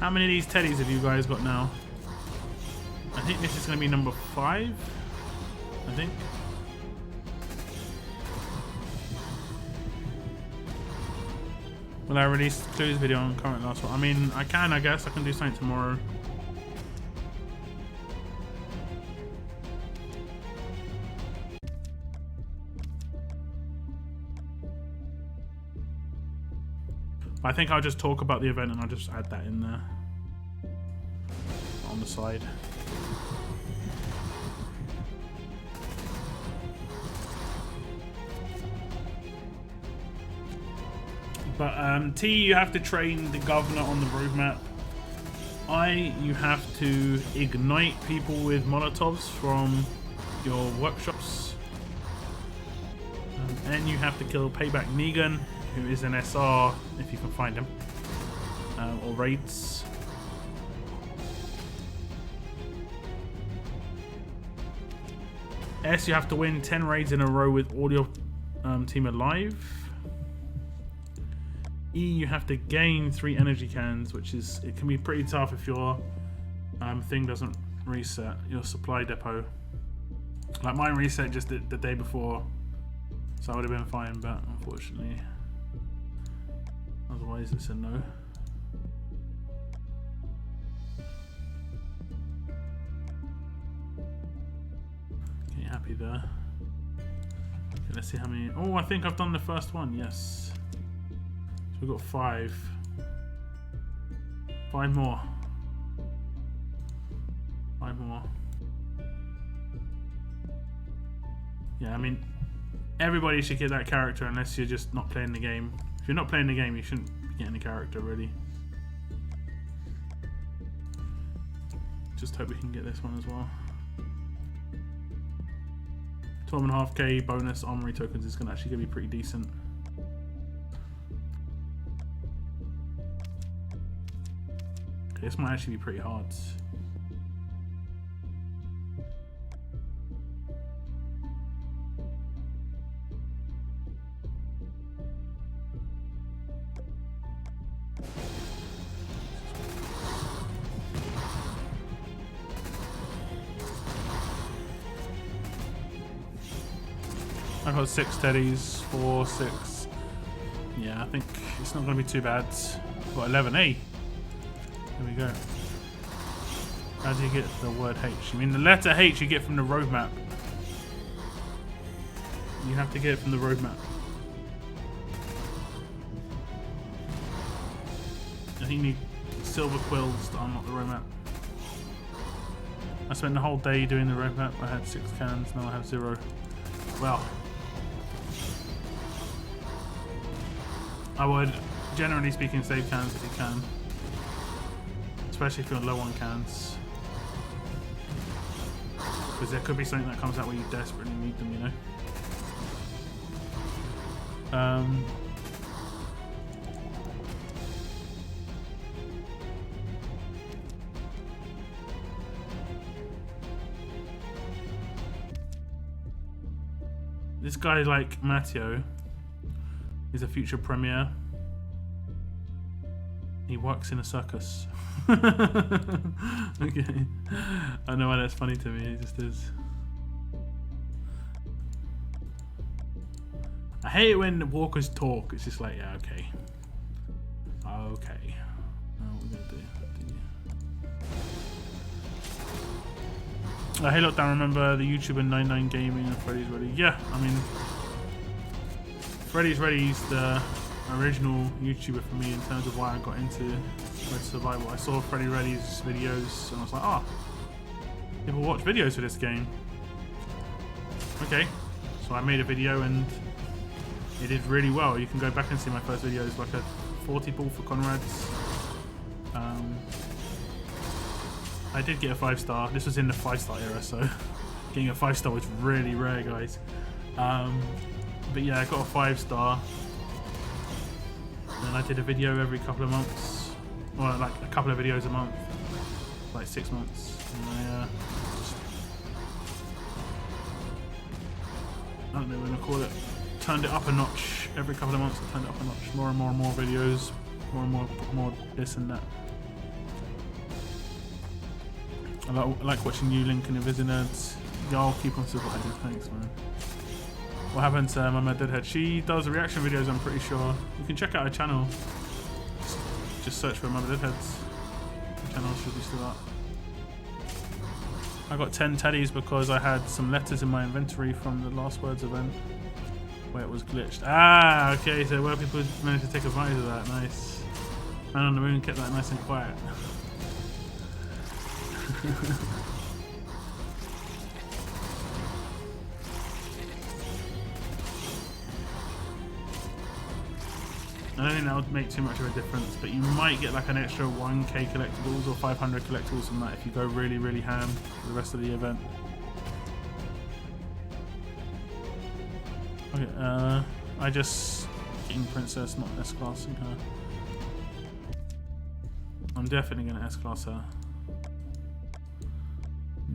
How many of these teddies have you guys got now? I think this is going to be number 5. I think. Will I release the clues video on current last one? I mean, I guess. I can do something tomorrow. I think I'll just talk about the event and I'll just add that in there on the side. But T, you have to train the governor on the roadmap. I, you have to ignite people with Molotovs from your workshops. And you have to kill Payback Negan, who is an SR, if you can find him, or raids. S, you have to win 10 raids in a row with all your team alive. E, you have to gain 3 energy cans, which is, it can be pretty tough if your thing doesn't reset, your supply depot. Like mine reset just the day before, so I would have been fine, but unfortunately. Otherwise, it's a no. Okay, happy there. Okay, let's see how many. Oh, I think I've done the first one. Yes. So we've got 5. 5 more. 5 more. Yeah, I mean, everybody should get that character unless you're just not playing the game. If you're not playing the game, you shouldn't be getting a character, really. Just hope we can get this one as well. 12.5k bonus armory tokens is gonna actually be pretty decent. Okay, this might actually be pretty hard. I got 6 teddies, 4, 6. Yeah, I think it's not going to be too bad. Got 11. Hey, there we go. How do you get the word H? I mean, the letter H you get from the roadmap. You have to get it from the roadmap. I think you need silver quills to unlock the roadmap. I spent the whole day doing the roadmap. I had 6 cans, now I have 0. Well, I would, generally speaking, save cans if you can. Especially if you're low on cans. Because there could be something that comes out where you desperately need them, you know? This guy, like Matteo, is a future premier. He works in a circus. Okay. I know why that's funny to me, it just is. I hate it when the walkers talk, it's just like, yeah, okay. Okay. What we're gonna do. Hey Lockdown, remember the YouTuber 99 Gaming and Freddy's Ready? Yeah, I mean, Freddy's Ready is the original YouTuber for me in terms of why I got into Red Survival. I saw Freddy Ready's videos and I was like, oh, people watch videos for this game. Okay, so I made a video and it did really well. You can go back and see my first video. It's like a 40 ball for Conrad's. I did get a 5-star. This was in the 5-star era, so getting a 5-star was really rare, guys. But yeah, I got a 5-star. And I did a video every couple of months. Well, like a couple of videos a month. Like 6 months. And I don't know what to call it. Turned it up a notch. Every couple of months I turned it up a notch. More and more and more videos. More and more this and that. I like watching you, Link, and the Nerds. Y'all keep on supporting. Thanks, man. What happened to Mama Deadhead? She does reaction videos, I'm pretty sure. You can check out her channel. Just search for Mama Deadhead's. Her channel should be still up. I got 10 teddies because I had some letters in my inventory from the Last Words event where it was glitched. Ah, okay, so where people managed to take advantage of that. Nice. Man on the Moon kept that nice and quiet. I don't think that would make too much of a difference, but you might get like an extra 1k collectibles or 500 collectibles from that if you go really, really ham for the rest of the event. Okay, I just King Princess, not S-classing her. I'm definitely going to S-class her.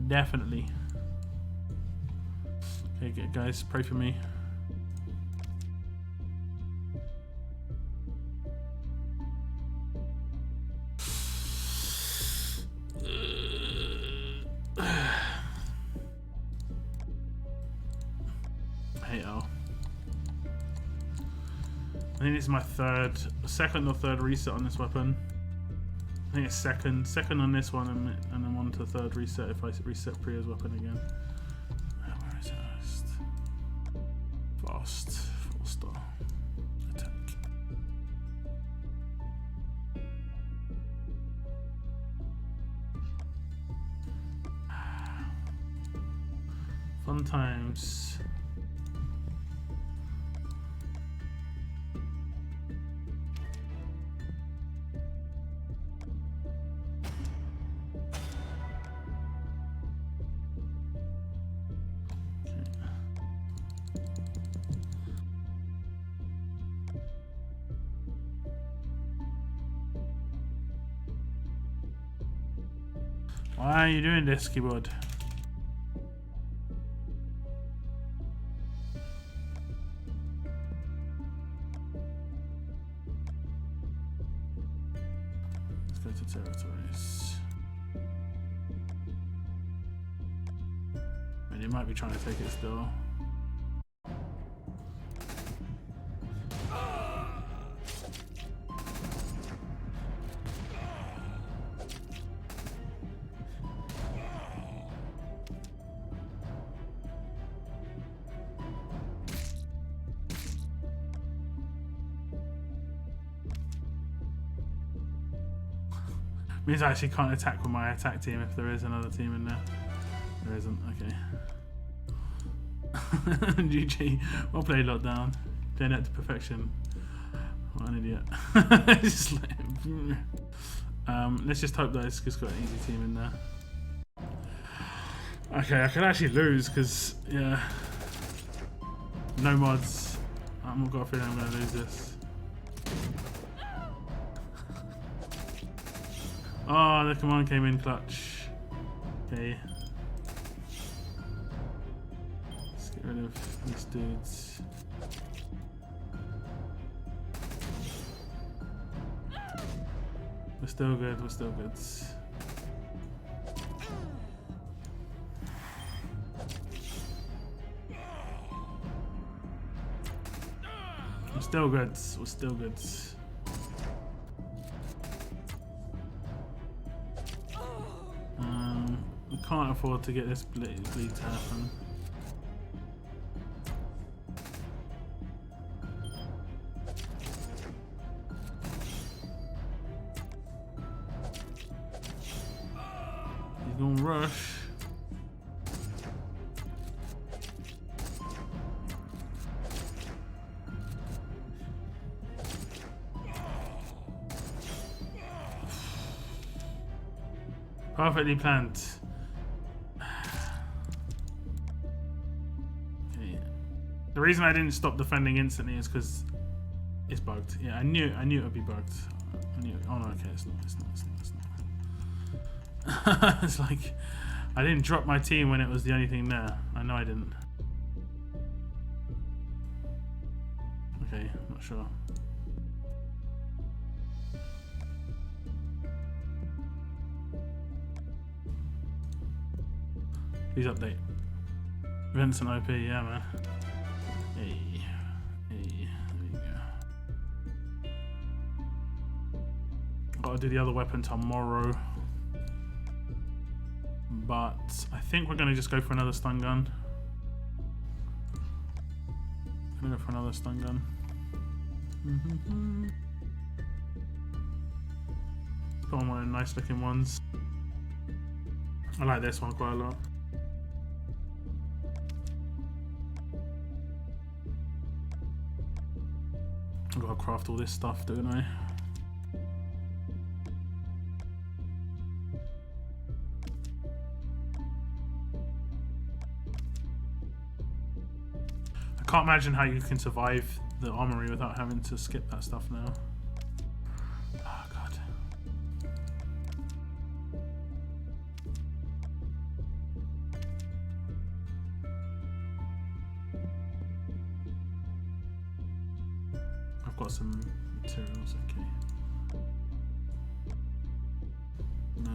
Definitely. Okay, guys, pray for me. I think this is my second or third reset on this weapon. I think it's second on this one, and then one to third reset if I reset Priya's weapon again. Where is it? Fast, 4-star, attack. Fun times. Why are you doing this, keyboard? Let's go to territories. And you might be trying to take it still. Means I actually can't attack with my attack team if there is another team in there. There isn't, okay. GG. Well played, Lockdown. Doing that to perfection. What an idiot. Just like, let's just hope that it's just got an easy team in there. Okay, I could actually lose because, yeah. No mods. I've got a feeling I'm going to lose this. Oh, the command came in clutch. Okay. Let's get rid of these dudes. We're still good, we're still good. We're still good, we're still good. We can't afford to get this bleed to happen. He's gonna rush. Perfectly planned. Okay. The reason I didn't stop defending instantly is because it's bugged. Yeah, I knew it would be bugged. I knew. Oh no, okay, it's not. It's like I didn't drop my team when it was the only thing there. I know I didn't. Okay, I'm not sure. Please update. Vincent OP, yeah man. Hey, there we go. Gotta do the other weapon tomorrow. But I think we're gonna just go for another stun gun. Gonna go for another stun gun. Put on one of the nice looking ones. I like this one quite a lot. I've got to craft all this stuff, don't I? I can't imagine how you can survive the armory without having to skip that stuff now. Oh god. I've got some materials, okay. No.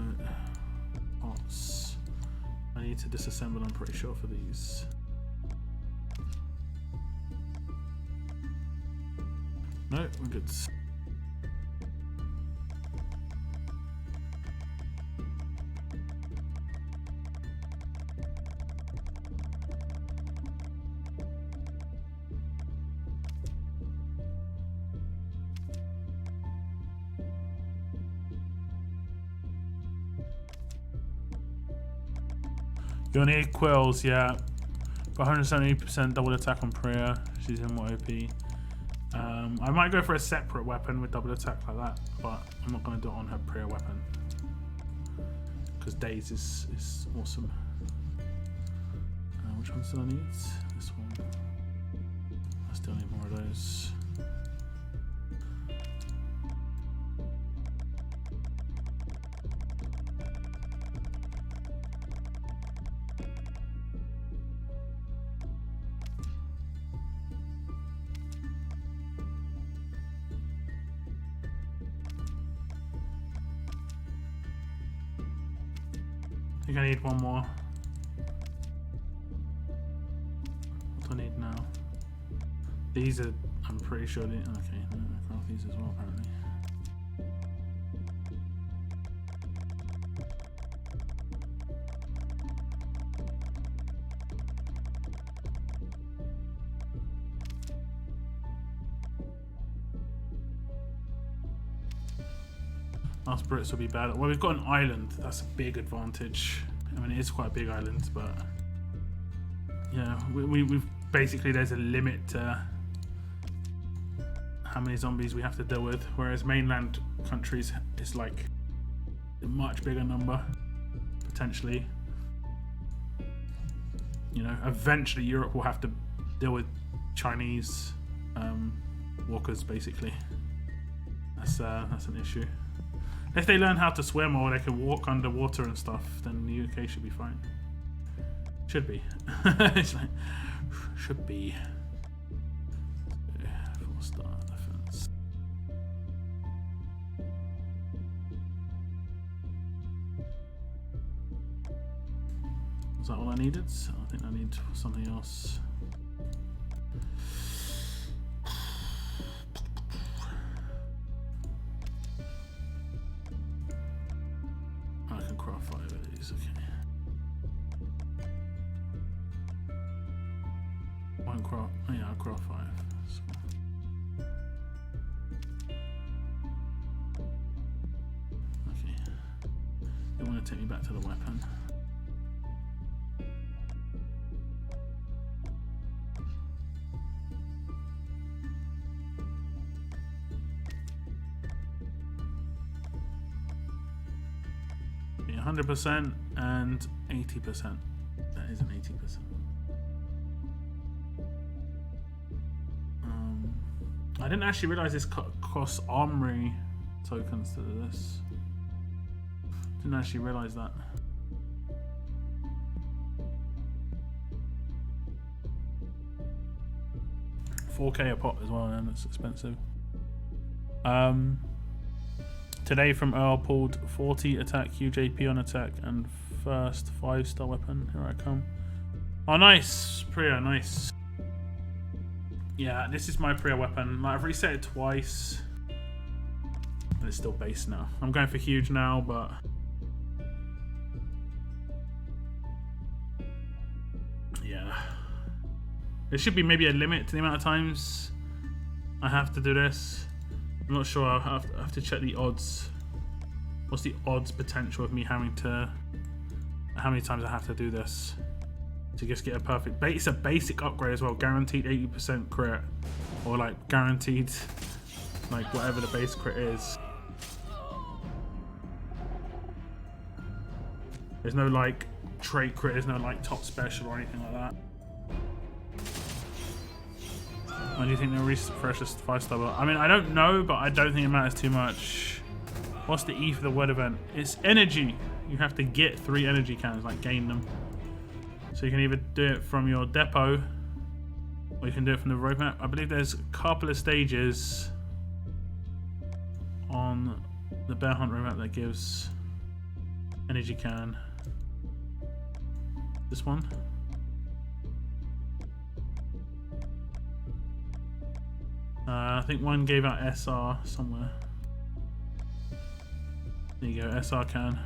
Pots. I need to disassemble, I'm pretty sure, for these. No, we're good. You'll need quills, yeah. But 170% double attack on Priya. She's in what OP. I might go for a separate weapon with double attack like that, but I'm not going to do it on her Priya weapon. Because Daze is awesome. Which one still I need? This one. I still need more of those. I think I need one more. What do I need now? These are, I'm pretty sure, okay, no, I craft these as well apparently. Us Brits will be bad. Well, we've got an island. That's a big advantage. I mean, it is quite a big island, but yeah, we've basically, there's a limit to how many zombies we have to deal with, whereas mainland countries is like a much bigger number, potentially. You know, eventually Europe will have to deal with Chinese walkers, basically. That's an issue. If they learn how to swim or they can walk underwater and stuff, then the UK should be fine. Should be. It's like, should be. Full star defense. Was that all I needed? I think I need something else. I can craft 5 of these, okay. One craft, oh yeah, I'll craft 5. So. Okay. They want to take me back to the weapon. Okay, 100% and 80%. That is an 80%. I didn't actually realize this costs armory tokens to do this. Didn't actually realize that. $4K a pop as well, and it's expensive. Today from Earl pulled 40 attack, UJP on attack, and first 5-star weapon. Here I come. Oh, nice, Priya, nice. Yeah, this is my Priya weapon. Like, I've reset it twice. And it's still base now. I'm going for huge now, but yeah. There should be maybe a limit to the amount of times I have to do this. I'm not sure. I have to check the odds. What's the odds potential of me having to... How many times I have to do this to just get a perfect... It's a basic upgrade as well. Guaranteed 80% crit. Or like guaranteed... Like whatever the base crit is. There's no like trait crit. There's no like top special or anything like that. When do you think they'll refresh this 5-star? I mean, I don't know, but I don't think it matters too much. What's the E for the word event? It's energy. You have to get 3 energy cannons, like gain them. So you can either do it from your depot, or you can do it from the roadmap. I believe there's a couple of stages on the Bear Hunt roadmap that gives energy cannon. This one. I think one gave out SR somewhere. There you go, SR can.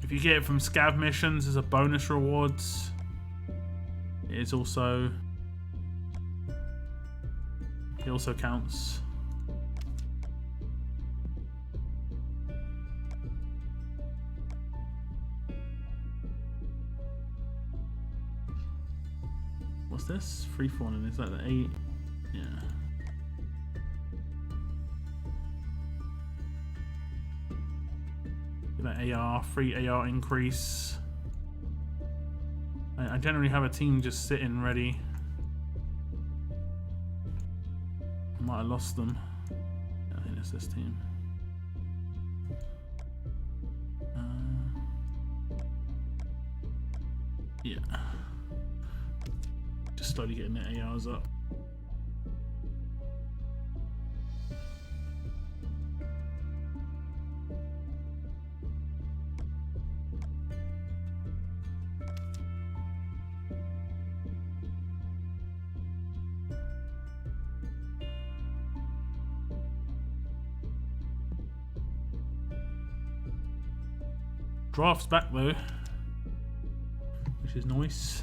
If you get it from scav missions as a bonus rewards, it is also... It also counts. What's this? Free falling. Is that the 8? Yeah. That AR, free AR increase. I generally have a team just sitting ready. I might have lost them. Yeah, I think it's this team. Yeah. Just slowly getting the ARs up. Draft's back though, which is nice.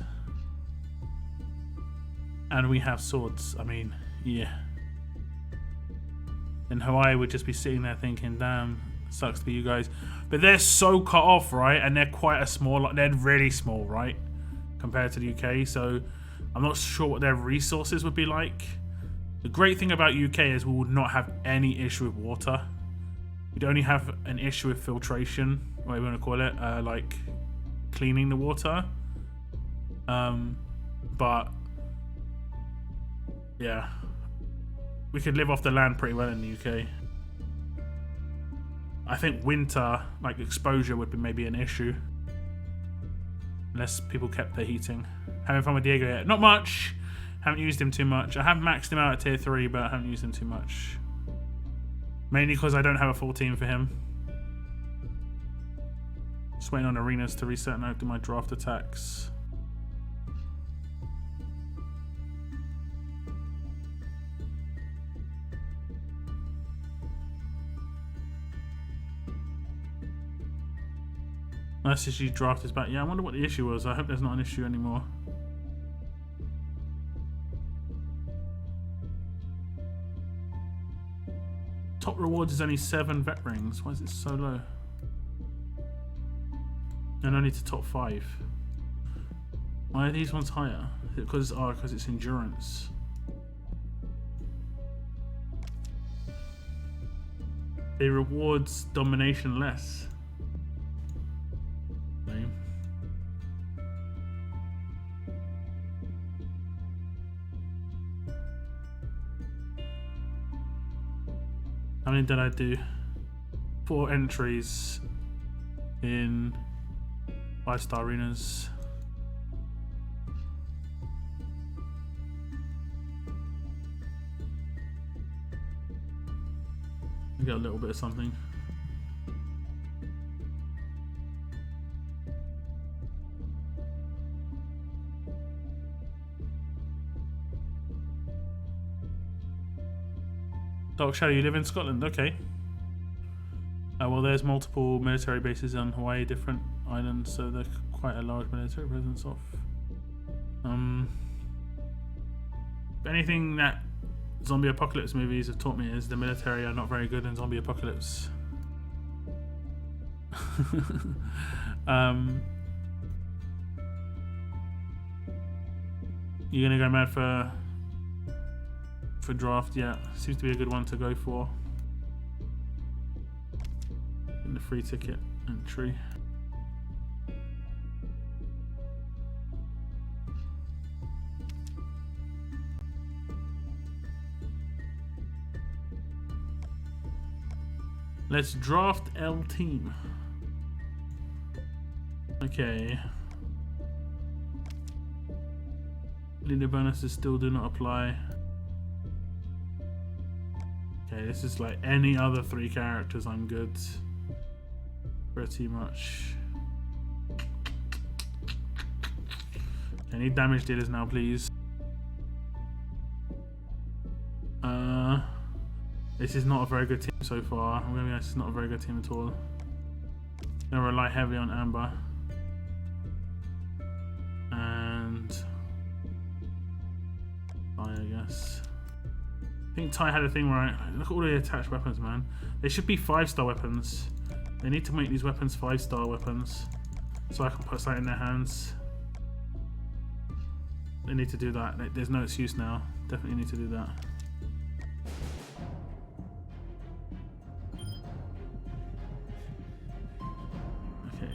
And we have swords. I mean, yeah. And Hawaii would just be sitting there thinking, damn, sucks to be you guys. But they're so cut off, right? And they're quite a small, they're really small, right? Compared to the UK. So I'm not sure what their resources would be like. The great thing about UK is we would not have any issue with water. We'd only have an issue with filtration, whatever you want to call it, like cleaning the water. But yeah, we could live off the land pretty well in the UK. I think winter, like exposure, would be maybe an issue. Unless people kept their heating. Having fun with Diego yet? Not much. Haven't used him too much. I have maxed him out at tier 3, but I haven't used him too much. Mainly because I don't have a full team for him. Just waiting on arenas to reset and I do my draft attacks. SSG draft is back. Yeah, I wonder what the issue was. I hope there's not an issue anymore. Top rewards is only 7 vet rings. Why is it so low? And only to top 5. Why are these ones higher? Is it because it's endurance? It rewards domination less. How many did I do? 4 entries in 5-star arenas. I got a little bit of something. Dark Shadow, you live in Scotland? Okay. Well, there's multiple military bases on Hawaii, different islands, so they're quite a large military presence off. Anything that zombie apocalypse movies have taught me is the military are not very good in zombie apocalypse. You're gonna go mad for draft? Yeah, seems to be a good one to go for. In the free ticket entry. Let's draft L team. Okay. Leader bonuses still do not apply. Okay, this is like any other 3 characters, I'm good. Pretty much. I need damage dealers now, please. This is not a very good team so far. I'm gonna be honest, it's not a very good team at all. I'm gonna rely heavily on Amber. And I guess. I think Ty had a thing where look at all the attached weapons, man. They should be 5-star weapons. They need to make these weapons 5-star weapons so I can put something in their hands. They need to do that. There's no excuse now. Definitely need to do that. Okay.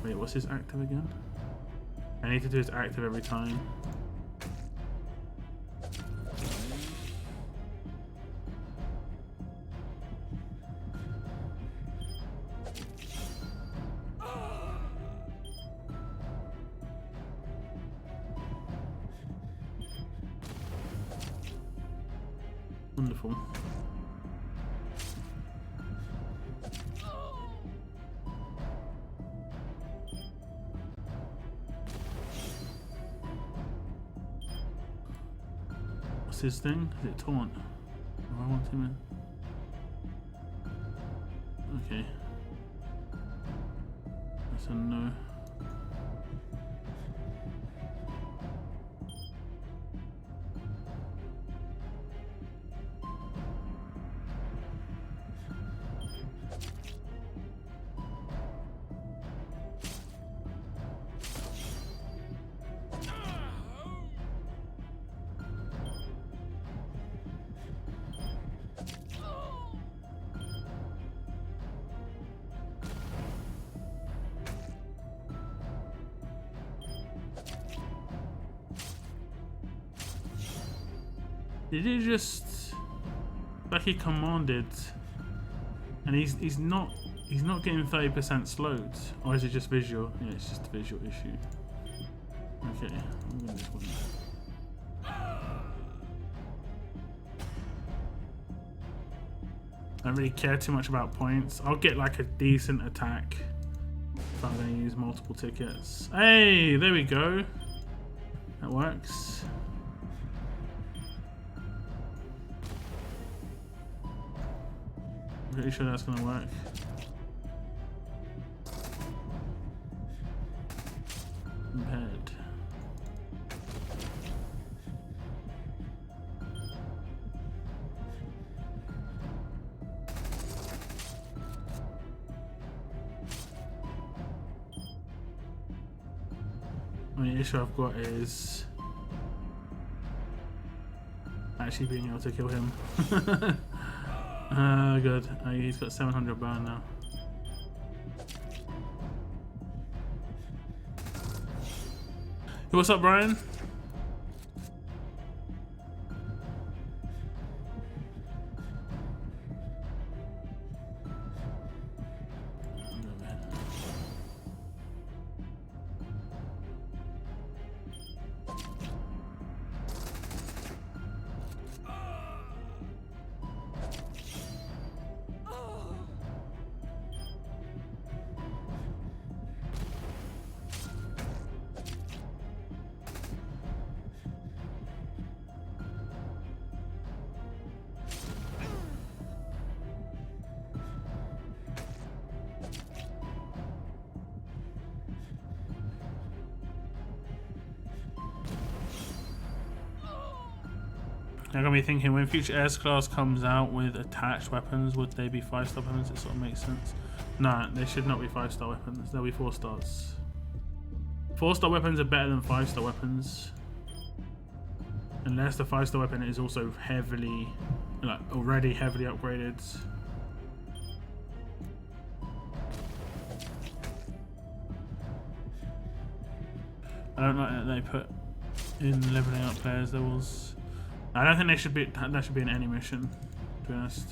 Wait, what's his active again? I need to do his active every time. Wonderful. What's his thing? Is it taunt? Do I want him in? Okay. That's a no. Did he just like he commanded? And he's not getting 30% slowed, or is it just visual? Yeah, it's just a visual issue. Okay, I'm gonna this one. I don't really care too much about points. I'll get like a decent attack if I'm going to use multiple tickets. Hey, there we go. That works. I'm pretty sure that's going to work. Impaired. The issue I've got is actually being able to kill him. Good. He's got 700 burn now. Hey, what's up, Brian? Now got me thinking, when future S class comes out with attached weapons, would they be 5-star weapons? It sort of makes sense. No, they should not be 5-star weapons. They'll be 4 stars. 4-star weapons are better than 5-star weapons. Unless the 5-star weapon is also heavily, like already heavily upgraded. I don't like that they put in leveling up players levels. I don't think they should be. That should be in any mission, to be honest.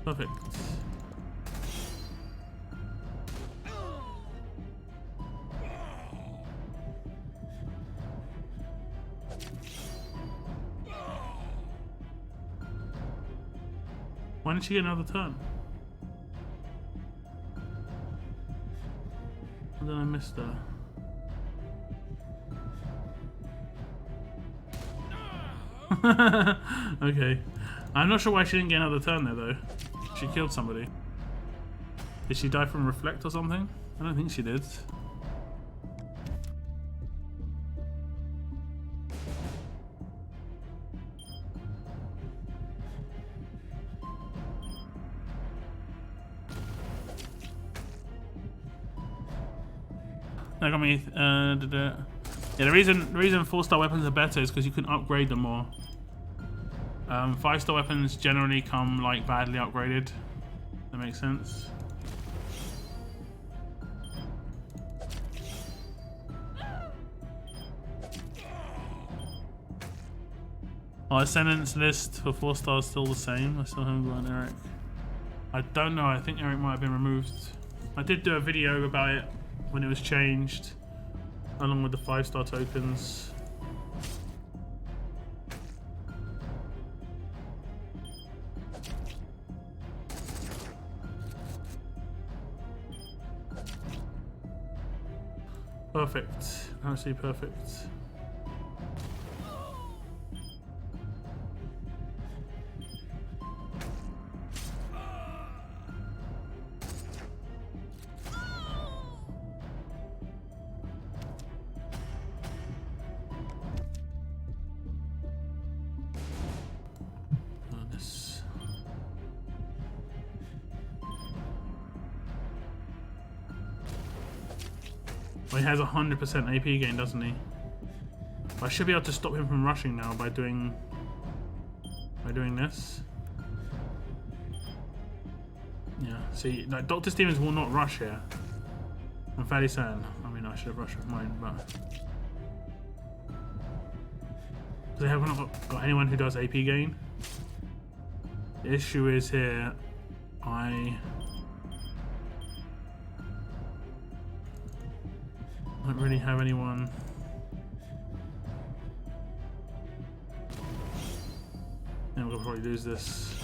Perfect. Why didn't she get another turn? And then I missed her. Okay. I'm not sure why she didn't get another turn there though. She killed somebody. Did she die from reflect or something? I don't think she did. That got me. Yeah, the reason 4-star weapons are better is because you can upgrade them more. 5-star weapons generally come like badly upgraded. That makes sense. Our sentence list for 4 stars still the same. I still haven't got an Eric. I don't know. I think Eric might have been removed. I did do a video about it when it was changed, along with the 5-star tokens. Perfect. Absolutely perfect. Well, he has 100% AP gain, doesn't he? I should be able to stop him from rushing now by doing this. Yeah, see, like, Dr. Stevens will not rush here. I'm fairly certain. I mean, I should have rushed with mine, but... They have not got anyone who does AP gain. The issue is here, I don't really have anyone. And we'll probably lose this.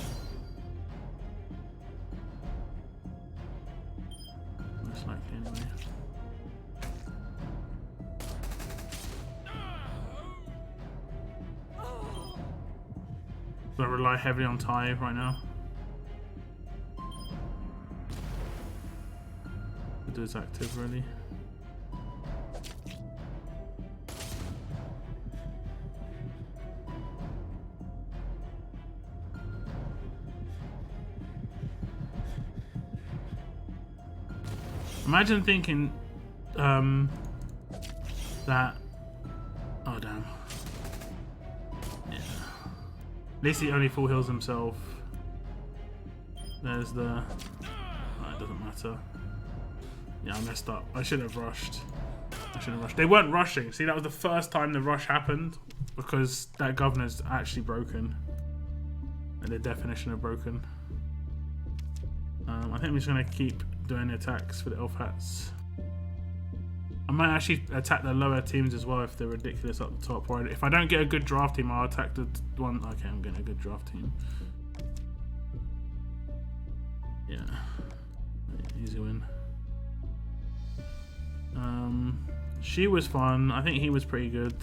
Most likely, anyway. So I rely heavily on Ty right now. To do his active, really. Imagine thinking that. Oh damn. Yeah. At least he only full heals himself. There's the. Oh, it doesn't matter. Yeah, I messed up. I should have rushed. I should have rushed. They weren't rushing. See, that was the first time the rush happened because that governor's actually broken. And the definition of broken. I think I'm just gonna keep doing the attacks for the elf hats. I might actually attack the lower teams as well if they're ridiculous up the top. Or if I don't get a good draft team, I'll attack the one. Okay, I'm getting a good draft team. Yeah, easy win. She was fun. I think he was pretty good.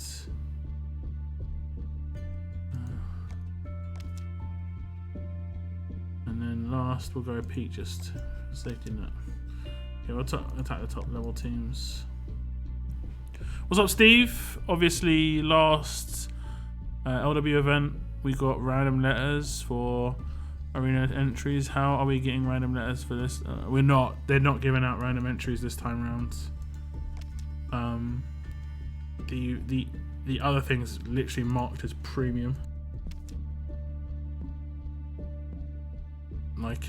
And then last we'll go Pete just for safety net. Okay, we'll attack the top level teams. What's up, Steve? Obviously, last LW event we got random letters for arena entries. How are we getting random letters for this? We're not. They're not giving out random entries this time around. The other thing's literally marked as premium. Like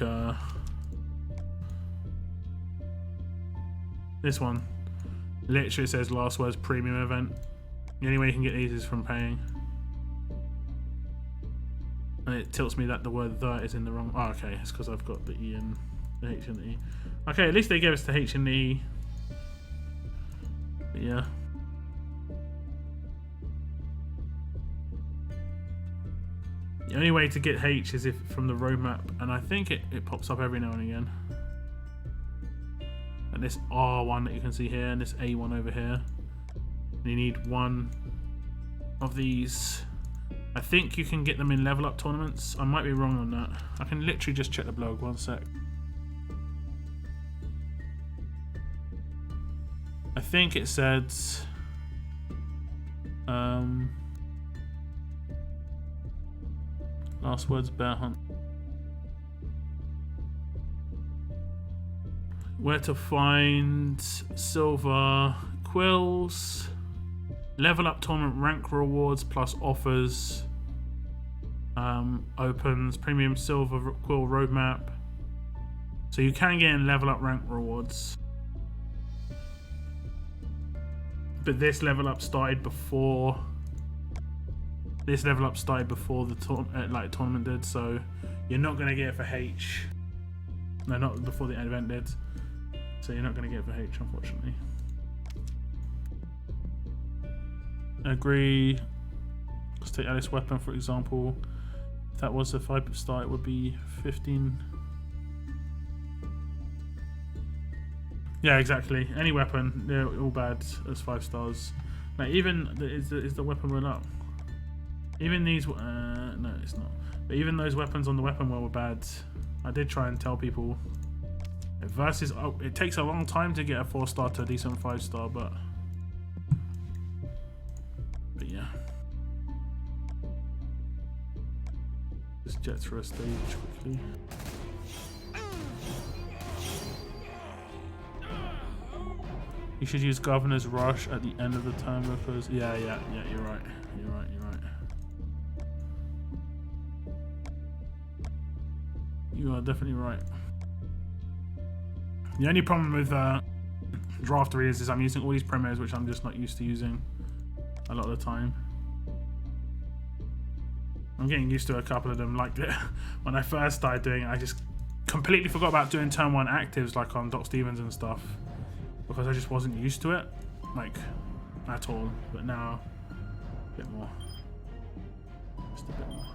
this one literally says last words premium event. The only way you can get these is from paying. And it tilts me that the word "the" is in the wrong. Oh, okay, it's because I've got the E and the H and the E. Okay, at least they gave us the H and the E. But yeah. The only way to get H is if from the roadmap, and I think it pops up every now and again. And this R1 that you can see here, and this A1 over here. And you need one of these. I think you can get them in level up tournaments. I might be wrong on that. I can literally just check the blog, one sec. I think it said last words bear hunt. Where to find silver quills, level up tournament rank rewards plus offers, opens premium silver quill roadmap. So you can get in level up rank rewards. But this level up started before. This level up started before the tournament did, so you're not gonna get it for H. No, not before the event did. So you're not gonna get it for H, unfortunately. Agree. Let's take Alice weapon for example. If that was a 5-star, it would be 15. Yeah, exactly. Any weapon, they're all bad as 5 stars. Like even is the weapon wheel up? Even these, no, it's not. But even those weapons on the weapon wheel were bad. I did try and tell people. Versus, it takes a long time to get a 4-star to a decent 5-star, but yeah. Just jet through a stage quickly. You should use Governor's Rush at the end of the turn because yeah, you're right. You're right. You are definitely right. The only problem with draft readers is I'm using all these primos which I'm just not used to using a lot of the time. I'm getting used to a couple of them. Like when I first started doing it, I just completely forgot about doing turn 1 actives like on Doc Stevens and stuff because I just wasn't used to it, like at all. But now, a bit more. Just a bit more.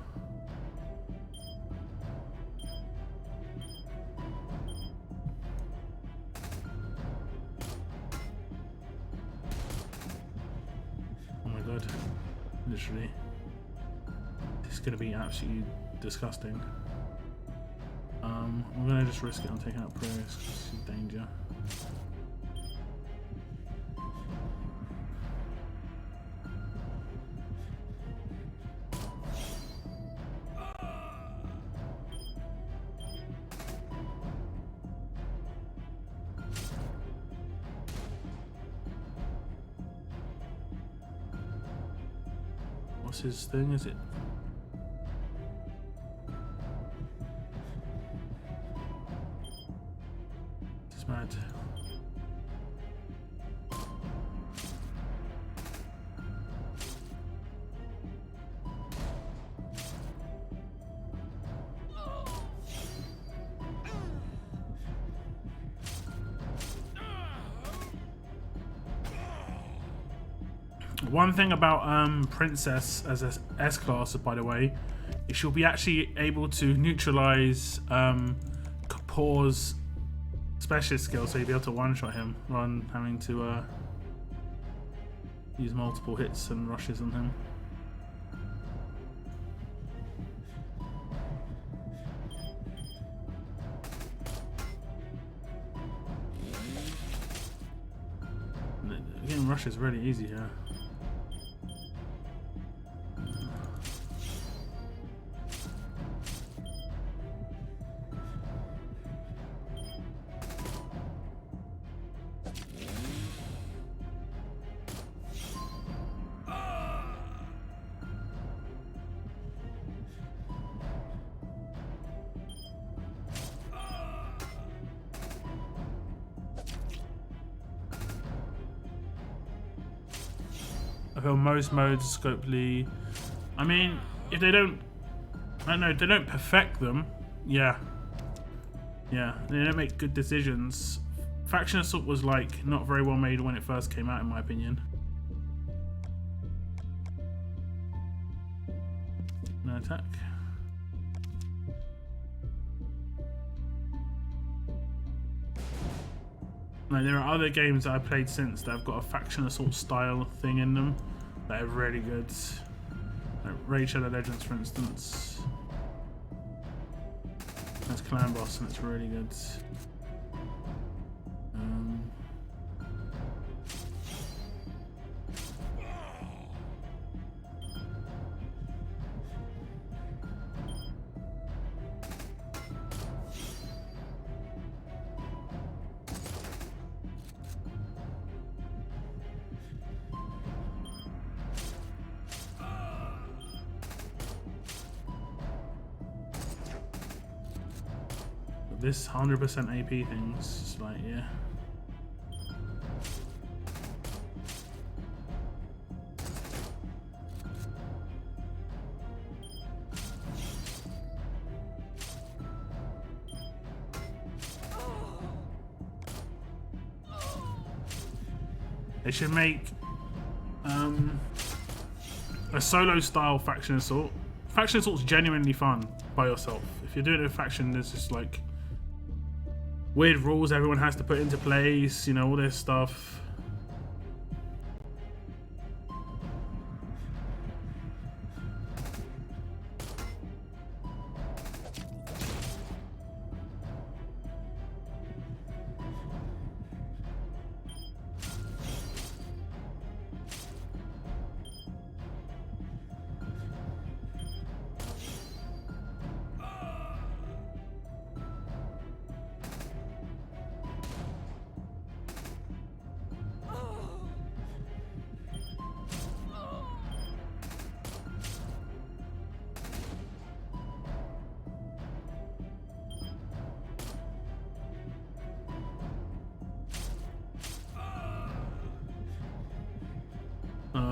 Oh my god, literally. This is going to be absolutely disgusting. I'm going to just risk it on taking out prayers because it's danger. What's his thing? Is it? It's mad. One thing about Princess as a S-class, by the way, is she'll be actually able to neutralize Kapoor's specialist skill, so you'll be able to one-shot him rather than having to use multiple hits and rushes on him. Getting rushes really easy here. I feel most modes scopely. I mean, if they don't, I don't know, if they don't perfect them, yeah, they don't make good decisions. Faction Assault was like not very well made when it first came out, in my opinion. No attack. No, there are other games that I've played since that have got a Faction Assault style thing in them that are really good. Like Raid Shadow Legends, for instance. That's Clan Boss and it's really good. This 100% AP thing's just like, yeah. They should make a solo style Faction Assault. Faction Assault's genuinely fun by yourself. If you're doing it with Faction, there's just like weird rules everyone has to put into place, you know, all this stuff.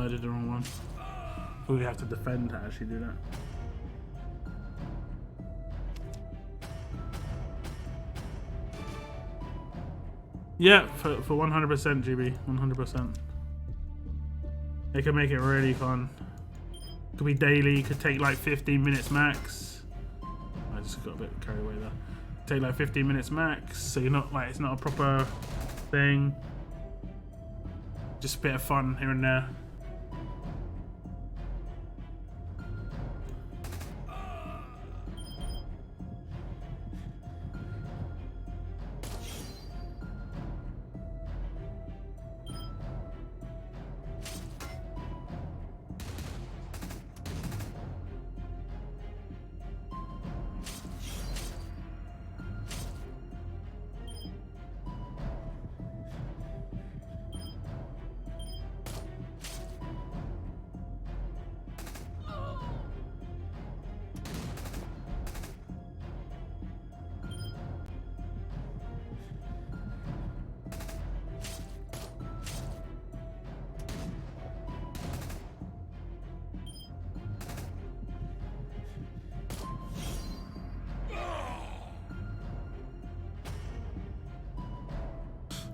I did the wrong one. We have to defend to actually do that. Yeah, for 100% GB, 100%. They can make it really fun. Could be daily, could take like 15 minutes max. I just got a bit carried away there. Take like 15 minutes max, so you're not like, it's not a proper thing. Just a bit of fun here and there.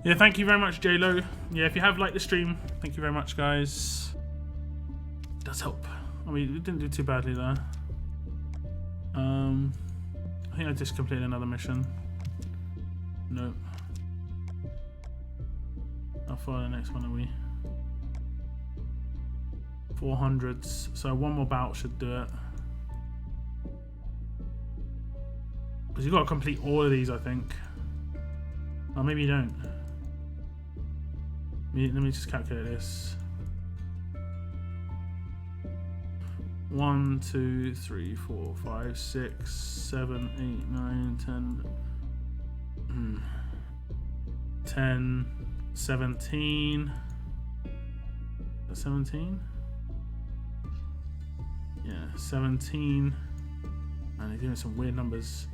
Yeah, thank you very much, JLo. Yeah, if you have liked the stream, thank you very much, guys. It does help. I mean, we didn't do too badly there. I think I just completed another mission. Nope. How far the next one are we? 400s. So one more bout should do it. Because you've got to complete all of these, I think. Oh, maybe you don't. Let me just calculate this. 1, 2, 3, 4, 5, 6, 7, 8, 9, 10, 10, 17. Is that 17? Yeah, 17. And they're giving some weird numbers.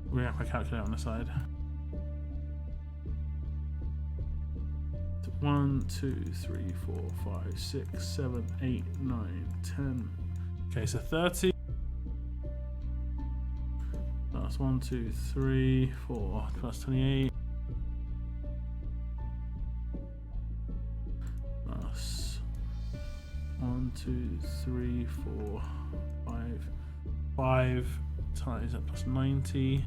We have my calculator on the side. 1, 2, 3, 4, 5, 6, 7, 8, 9, 10. Okay, so 30. Plus 1, 2, 3, 4, plus 28. Plus 1, 2, 3, 4, 5. 5 times that plus 90.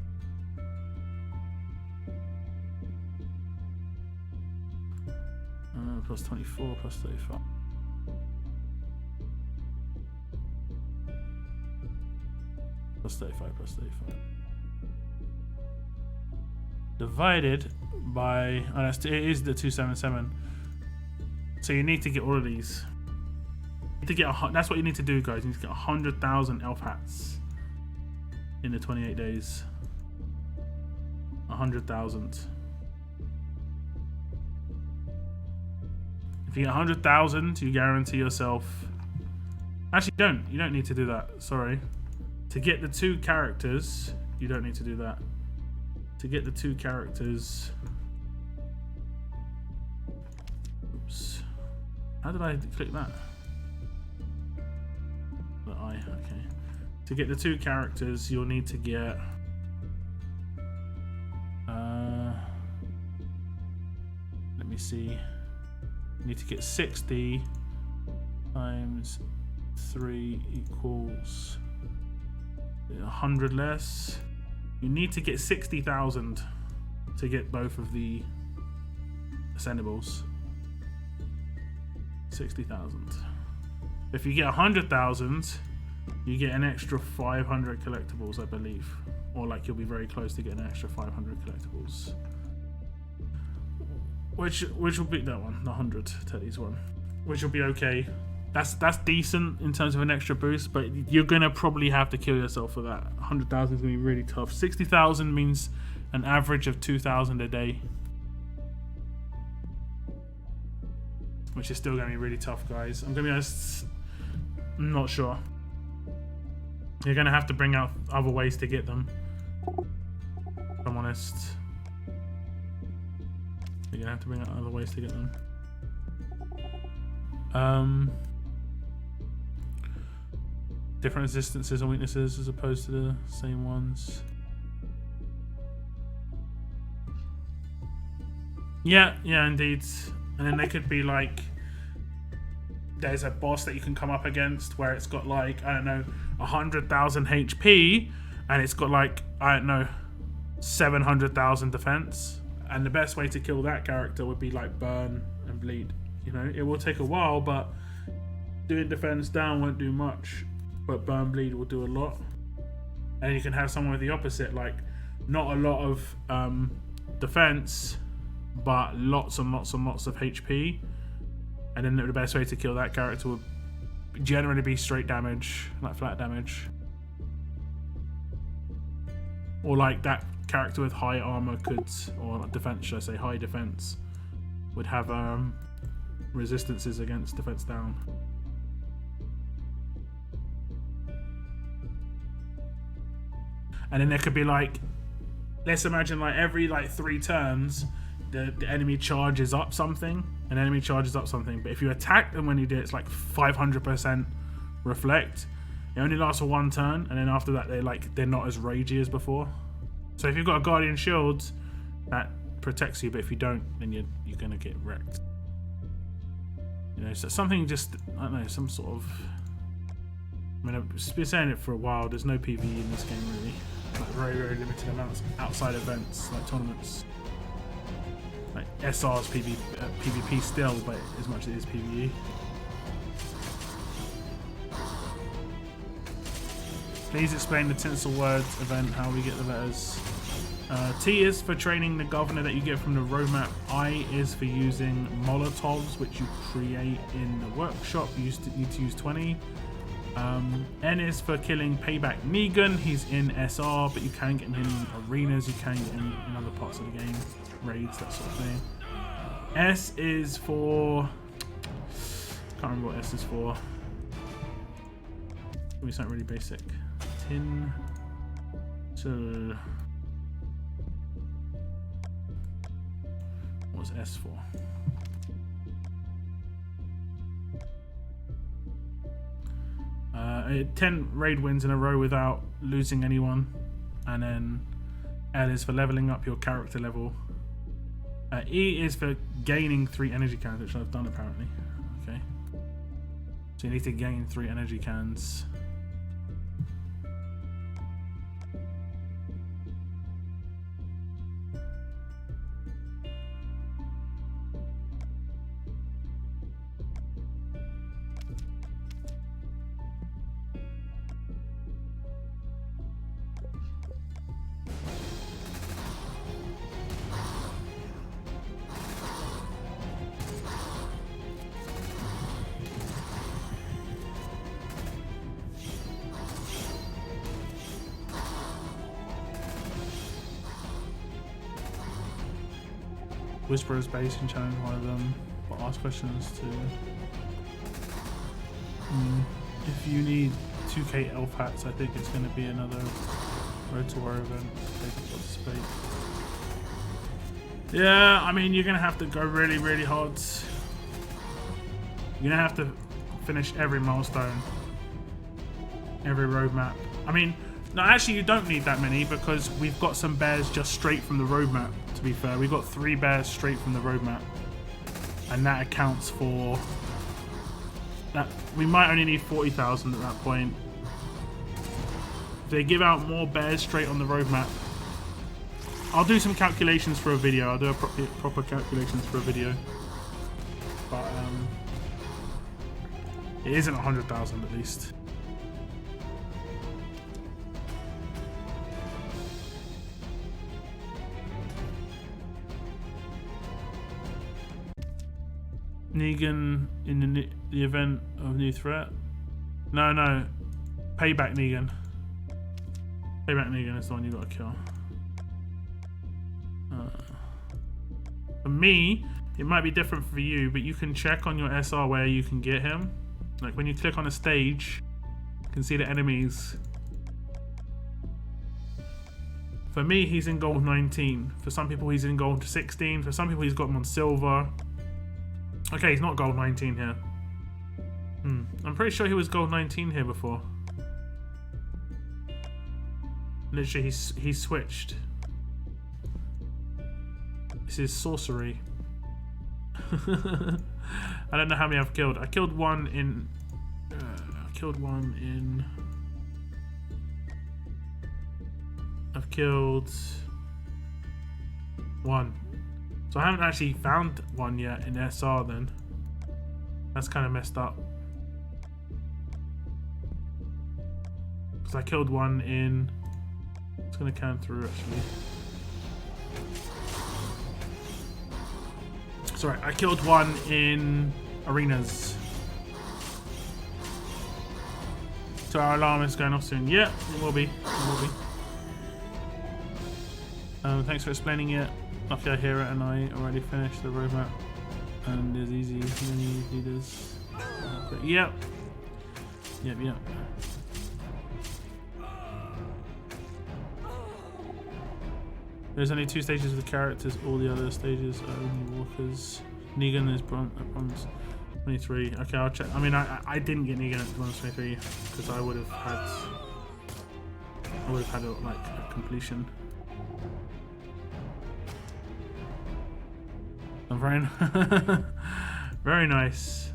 Plus 24, plus 35. Plus 35, plus 35. Divided by, oh, it is the 277. So you need to get all of these. You need to get that's what you need to do, guys. You need to get 100,000 elf hats in the 28 days. 100,000. If you get 100,000, you guarantee yourself. Actually, you don't need to do that. Sorry. To get the 2 characters, you don't need to do that. To get the 2 characters. Oops. How did I click that? The I. Okay. To get the 2 characters, you'll need to get. Let me see. You need to get 60 times 3 equals 100 less. You need to get 60,000 to get both of the ascendables. 60,000. If you get 100,000, you get an extra 500 collectibles, I believe. Or like you'll be very close to getting an extra 500 collectibles. Which will be that one, the 100 Teddy's one, which will be okay. That's decent in terms of an extra boost, but you're gonna probably have to kill yourself for that. 100,000 is gonna be really tough. 60,000 means an average of 2,000 a day, which is still gonna be really tough, guys. I'm gonna be honest, I'm not sure. You're gonna have to bring out other ways to get them. if I'm honest. You're gonna have to bring out other ways to get them. Different resistances and weaknesses as opposed to the same ones. Yeah, indeed. And then they could be like, there's a boss that you can come up against where it's got like, I don't know, 100,000 HP, and it's got like, I don't know, 700,000 defense. And the best way to kill that character would be like burn and bleed. You know, it will take a while, but doing defense down won't do much. But burn bleed will do a lot. And you can have someone with the opposite, like not a lot of defense, but lots and lots and lots of HP. And then the best way to kill that character would generally be straight damage, like flat damage. Or like that character with high armor could, or defense, should I say, high defense, would have resistances against defense down. And then there could be like, let's imagine like every like 3 turns, the enemy charges up something. An enemy charges up something, but if you attack them when you do it, it's like 500% reflect. It only lasts for 1 turn, and then after that they're not as ragey as before. So if you've got a Guardian Shield, that protects you, but if you don't, then you're gonna get wrecked. You know, so something just, I don't know, some sort of. I mean, I've been saying it for a while. There's no PvE in this game really. Like very, very limited amounts outside events like tournaments. Like SR's PvP still, but as much as it is PvE. Please explain the Tinsel Words event, how we get the letters. T is for training the governor that you get from the roadmap. I is for using Molotovs, which you create in the workshop. You need to use 20. N is for killing Payback Negan. He's in SR, but you can get him in arenas, you can get him in other parts of the game, raids, that sort of thing. S is for, can't remember what S is for. Give me something really basic. Tin. So what's S for? Uh, 10 raid wins in a row without losing anyone. And then L is for leveling up your character level. E is for gaining 3 energy cans, which I've done apparently. Okay. So you need to gain 3 energy cans. Whisperer's base and challenge one of them, but ask questions to. If you need 2k elf hats, I think it's going to be another Road to War event. They can participate. Yeah, I mean, you're going to have to go really, really hard. You're going to have to finish every milestone, every roadmap. I mean, no, actually, you don't need that many because we've got some bears just straight from the roadmap. To be fair, we got 3 bears straight from the roadmap, and that accounts for that. We might only need 40,000 at that point. If they give out more bears straight on the roadmap, I'll do some calculations for a video. I'll do a proper calculations for a video, but it isn't 100,000 at least. Negan in the event of new threat? No. Payback Negan. Payback Negan is the one you gotta kill. For me, it might be different for you, but you can check on your SR where you can get him. Like when you click on a stage, you can see the enemies For me, he's in gold 19. For some people, he's in gold 16. For some people, he's got him on silver. Okay, he's not gold 19 here. I'm pretty sure he was gold 19 here before. Literally, he's switched. This is sorcery. I don't know how many I've killed. I killed one in... I've killed one. So I haven't actually found one yet in SR then. That's kind of messed up. Because I killed one in... It's going to count through actually. Sorry, I killed one in arenas. So our alarm is going off soon. Yeah, it will be. It will be. Thanks for explaining it. Lucky I hear it and I already finished the roadmap. And there's easy mini leaders. But yep. Yep. There's only 2 stages of the characters, all the other stages are only walkers. Negan is bronze 23. Okay, I'll check. I mean, I didn't get Negan at bronze 23 because I would have had like a completion. Very, very nice.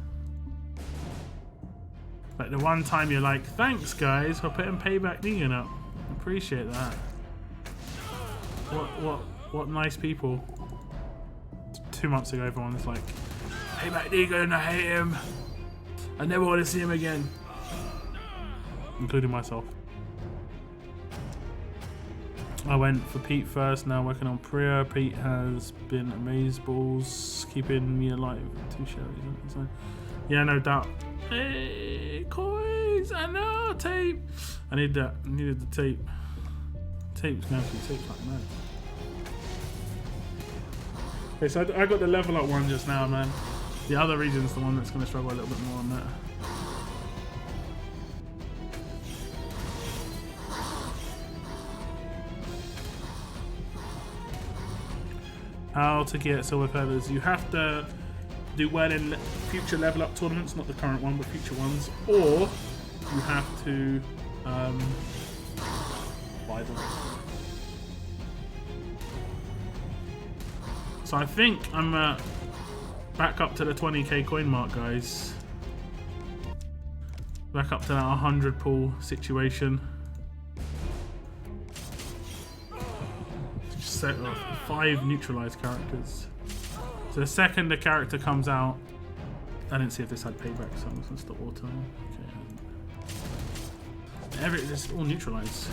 Like the one time you're like, thanks guys for putting Payback Negan up. Appreciate that. What nice people. 2 months ago everyone was like, Payback Negan, I hate him. I never want to see him again. Including myself. I went for Pete first, now working on Priya. Pete has been amazeballs, keeping me alive. 2 shells. Yeah, no doubt. Hey, coins! I know, tape! I need that. I needed the tape. Tape's going through tape like mad. Okay, so I got the level up one just now, man. The other region's the one that's going to struggle a little bit more on that. How to get silver feathers? You have to do well in future level up tournaments, not the current one, but future ones, or you have to buy them. So I think I'm back up to the 20k coin mark, guys. Back up to that 100 pull situation. Set off 5 neutralized characters. So the second the character comes out, I didn't see if this had payback, so I'm just gonna stop auto. Okay. It's all neutralized.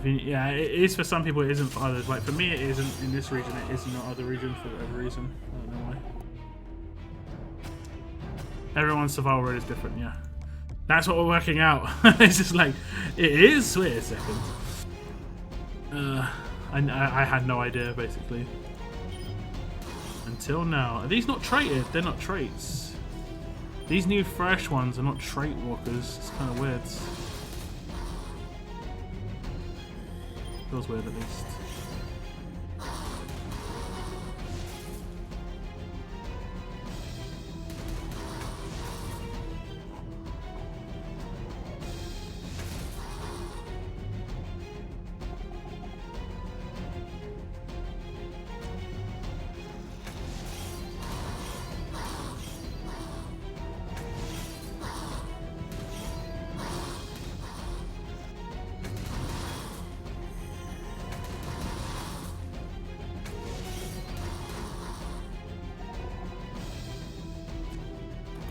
Yeah, it is for some people, it isn't for others. Like for me, it isn't in this region, it is in the other region for whatever reason. I don't know why. Everyone's survival rate is different, yeah. That's what we're working out. It's just like, it is. Wait a second. I had no idea, basically. Until now. Are these not traded? They're not traits. These new fresh ones are not trait walkers. It's kind of weird. Feels weird at least.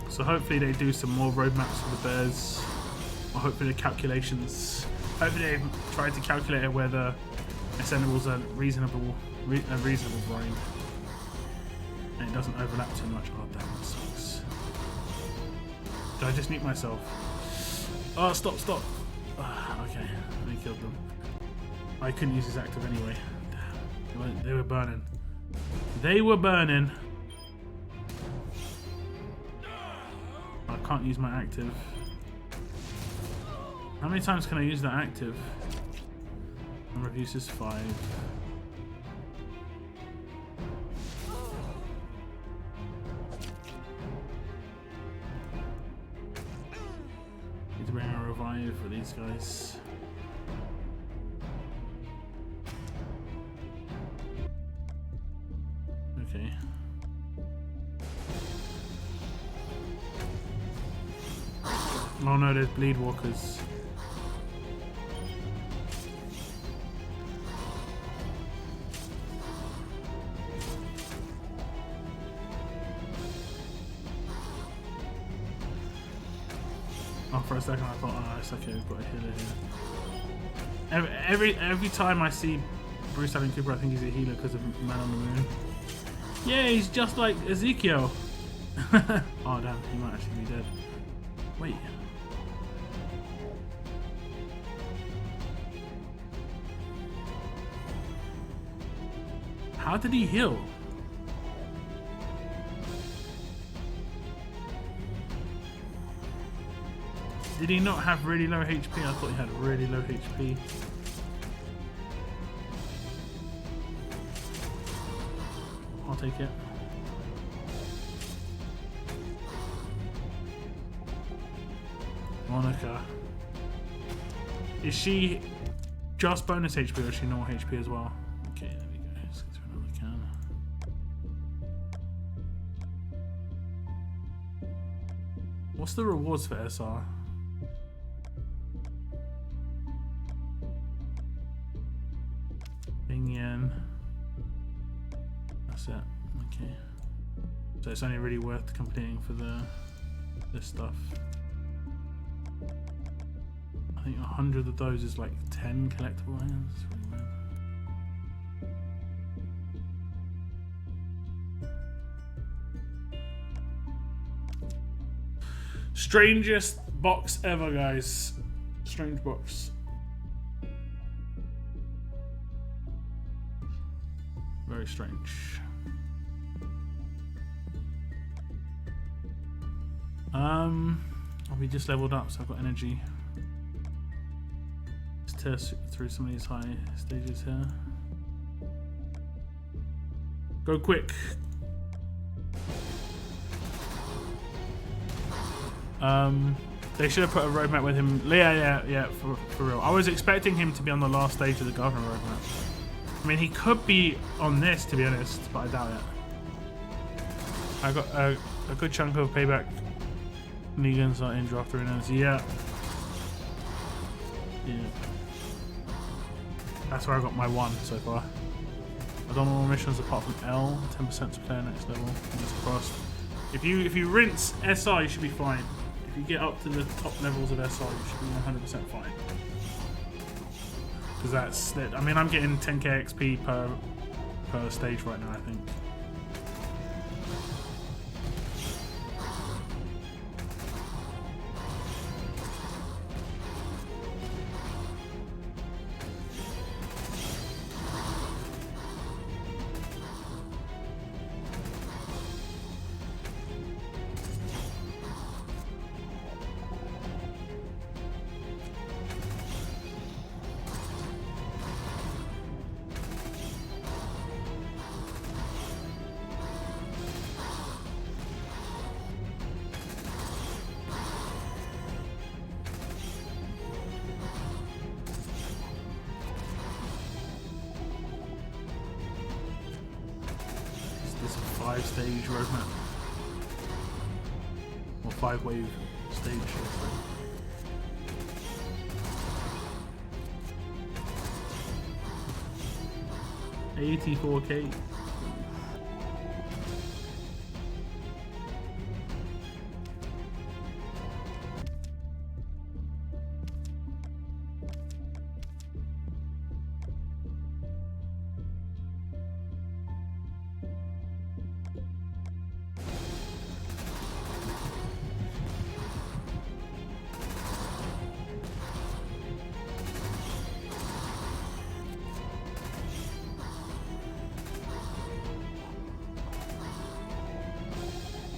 So hopefully they do some more roadmaps for the bears, or hopefully the calculations. Hopefully they try to calculate where the ascendables are reasonable range, and it doesn't overlap too much. Oh damn, that sucks. Did I just nuke myself? Oh, stop! Okay, I killed them. I couldn't use his active anyway. Damn, they were burning. They were burning. I can't use my active. How many times can I use that active? Number of uses 5. Need to bring a revive for these guys. Okay. Oh no, there's bleed walkers. Oh, for a second I thought, oh, it's okay, we've got a healer here. Every time I see Bruce Allen Cooper, I think he's a healer because of Man on the Moon. Yeah, he's just like Ezekiel. Oh damn, he might actually be dead. Wait. How did he heal? Did he not have really low HP? I thought he had really low HP. I'll take it. Monica. Is she just bonus HP or is she normal HP as well? Okay, there we go. Let's get through another can. What's the rewards for SR? Yen. That's it. Okay. So it's only really worth completing for this stuff. I think 100 of those is like 10 collectible items. It's really weird. Strangest box ever, guys. Strange box. Very strange. We just leveled up, so I've got energy. Let's test through some of these high stages here. Go quick. They should have put a roadmap with him. Yeah, for real. I was expecting him to be on the last stage of the governor roadmap. I mean, he could be on this, to be honest, but I doubt it. I got a good chunk of payback. Negans are in draft arenas. Yeah. That's where I got my 1 so far. I've done all missions apart from L. 10% to player next level. Fingers crossed. If you rinse SR, you should be fine. If you get up to the top levels of SR, you should be 100% fine. Because that's it. I mean, I'm getting 10k XP per stage right now, I think. This 5-stage roadmap. Or 5-wave stage. 84k.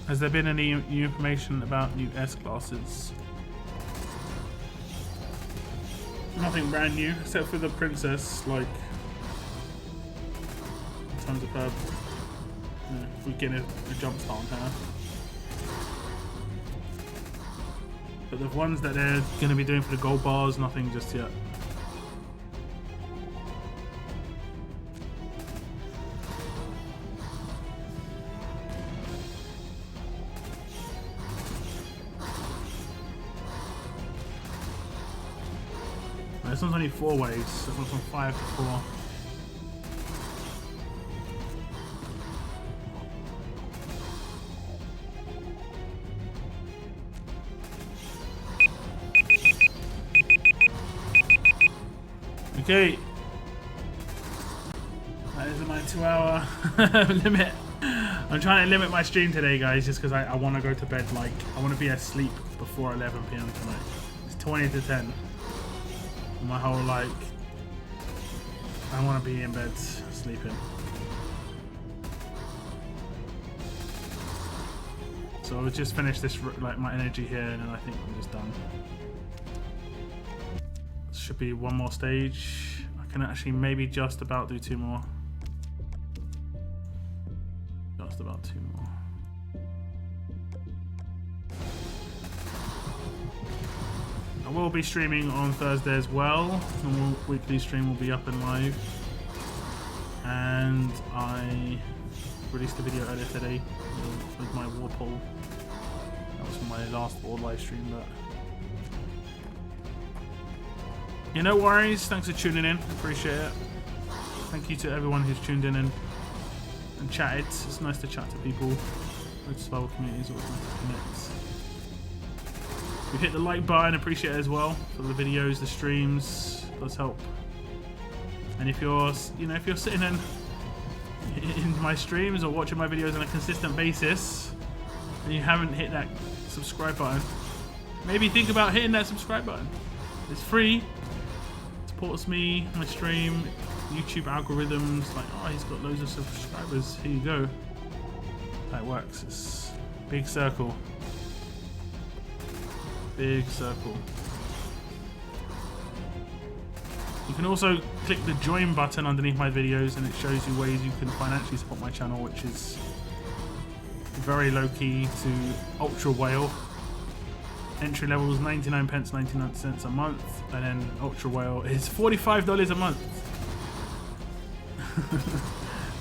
Has there been any new information about new S classes? Nothing brand new, except for the princess, like, in terms of her, you know, if we get a jump start on her. But the ones that they're going to be doing for the gold bars, nothing just yet. This one's only 4 waves. This one's from 5 to 4. Okay. That is my 2-hour limit. I'm trying to limit my stream today, guys, just because I want to go to bed. Like, I want to be asleep before 11 p.m. tonight. It's 20 to 10. My whole, like, I want to be in bed sleeping. So I'll just finish this, like, my energy here, and then I think I'm just done. Should be one more stage. I can actually maybe just about do 2 more. Just about 2 more. I will be streaming on Thursday as well. Normal weekly stream will be up and live. And I released a video earlier today with my war poll. That was from my last war live stream, but yeah, no worries. Thanks for tuning in. Appreciate it. Thank you to everyone who's tuned in and chatted. It's nice to chat to people. With survival communities, always nice to connect. You hit the like button, appreciate it as well for the videos, the streams. It does help. And if you're, you know, if you're sitting in my streams or watching my videos on a consistent basis, and you haven't hit that subscribe button, maybe think about hitting that subscribe button. It's free. It supports me, my stream, YouTube algorithms. Like, oh, he's got loads of subscribers. Here you go. That works. It's big circle. Big circle. You can also click the join button underneath my videos, and it shows you ways you can financially support my channel, which is very low key to ultra whale. Entry level is 99 pence 99 cents a month, and then ultra whale is $45 a month.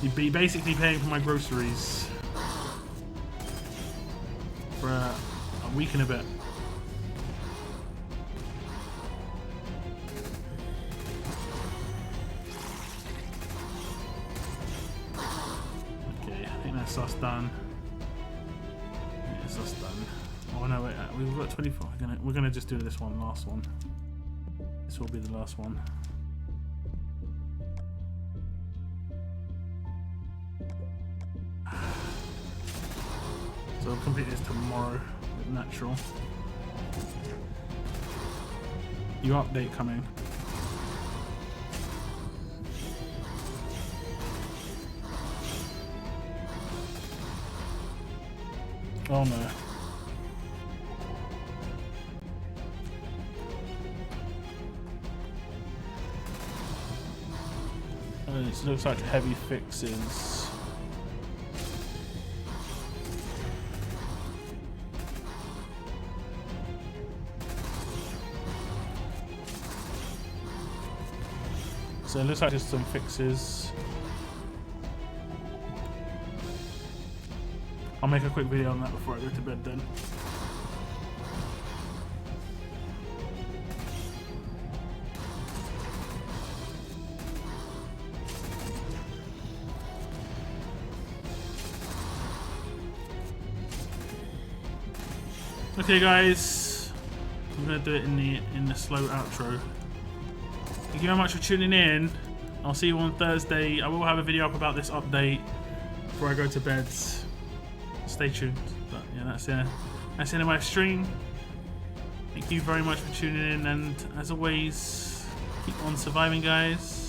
You'd be basically paying for my groceries for a week and a bit. That's us done. Yes, us done. Oh no, wait, we've got 24. We're gonna just do this one, last one. This will be the last one. So we'll complete this tomorrow with natural. Your update coming. Oh no. It looks like heavy fixes. So it looks like there's some fixes. I'll make a quick video on that before I go to bed then. Okay guys, I'm gonna do it in the slow outro. Thank you very much for tuning in. I'll see you on Thursday. I will have a video up about this update before I go to bed. Stay tuned. But yeah, that's the end of my stream. Thank you very much for tuning in, and as always, keep on surviving, guys.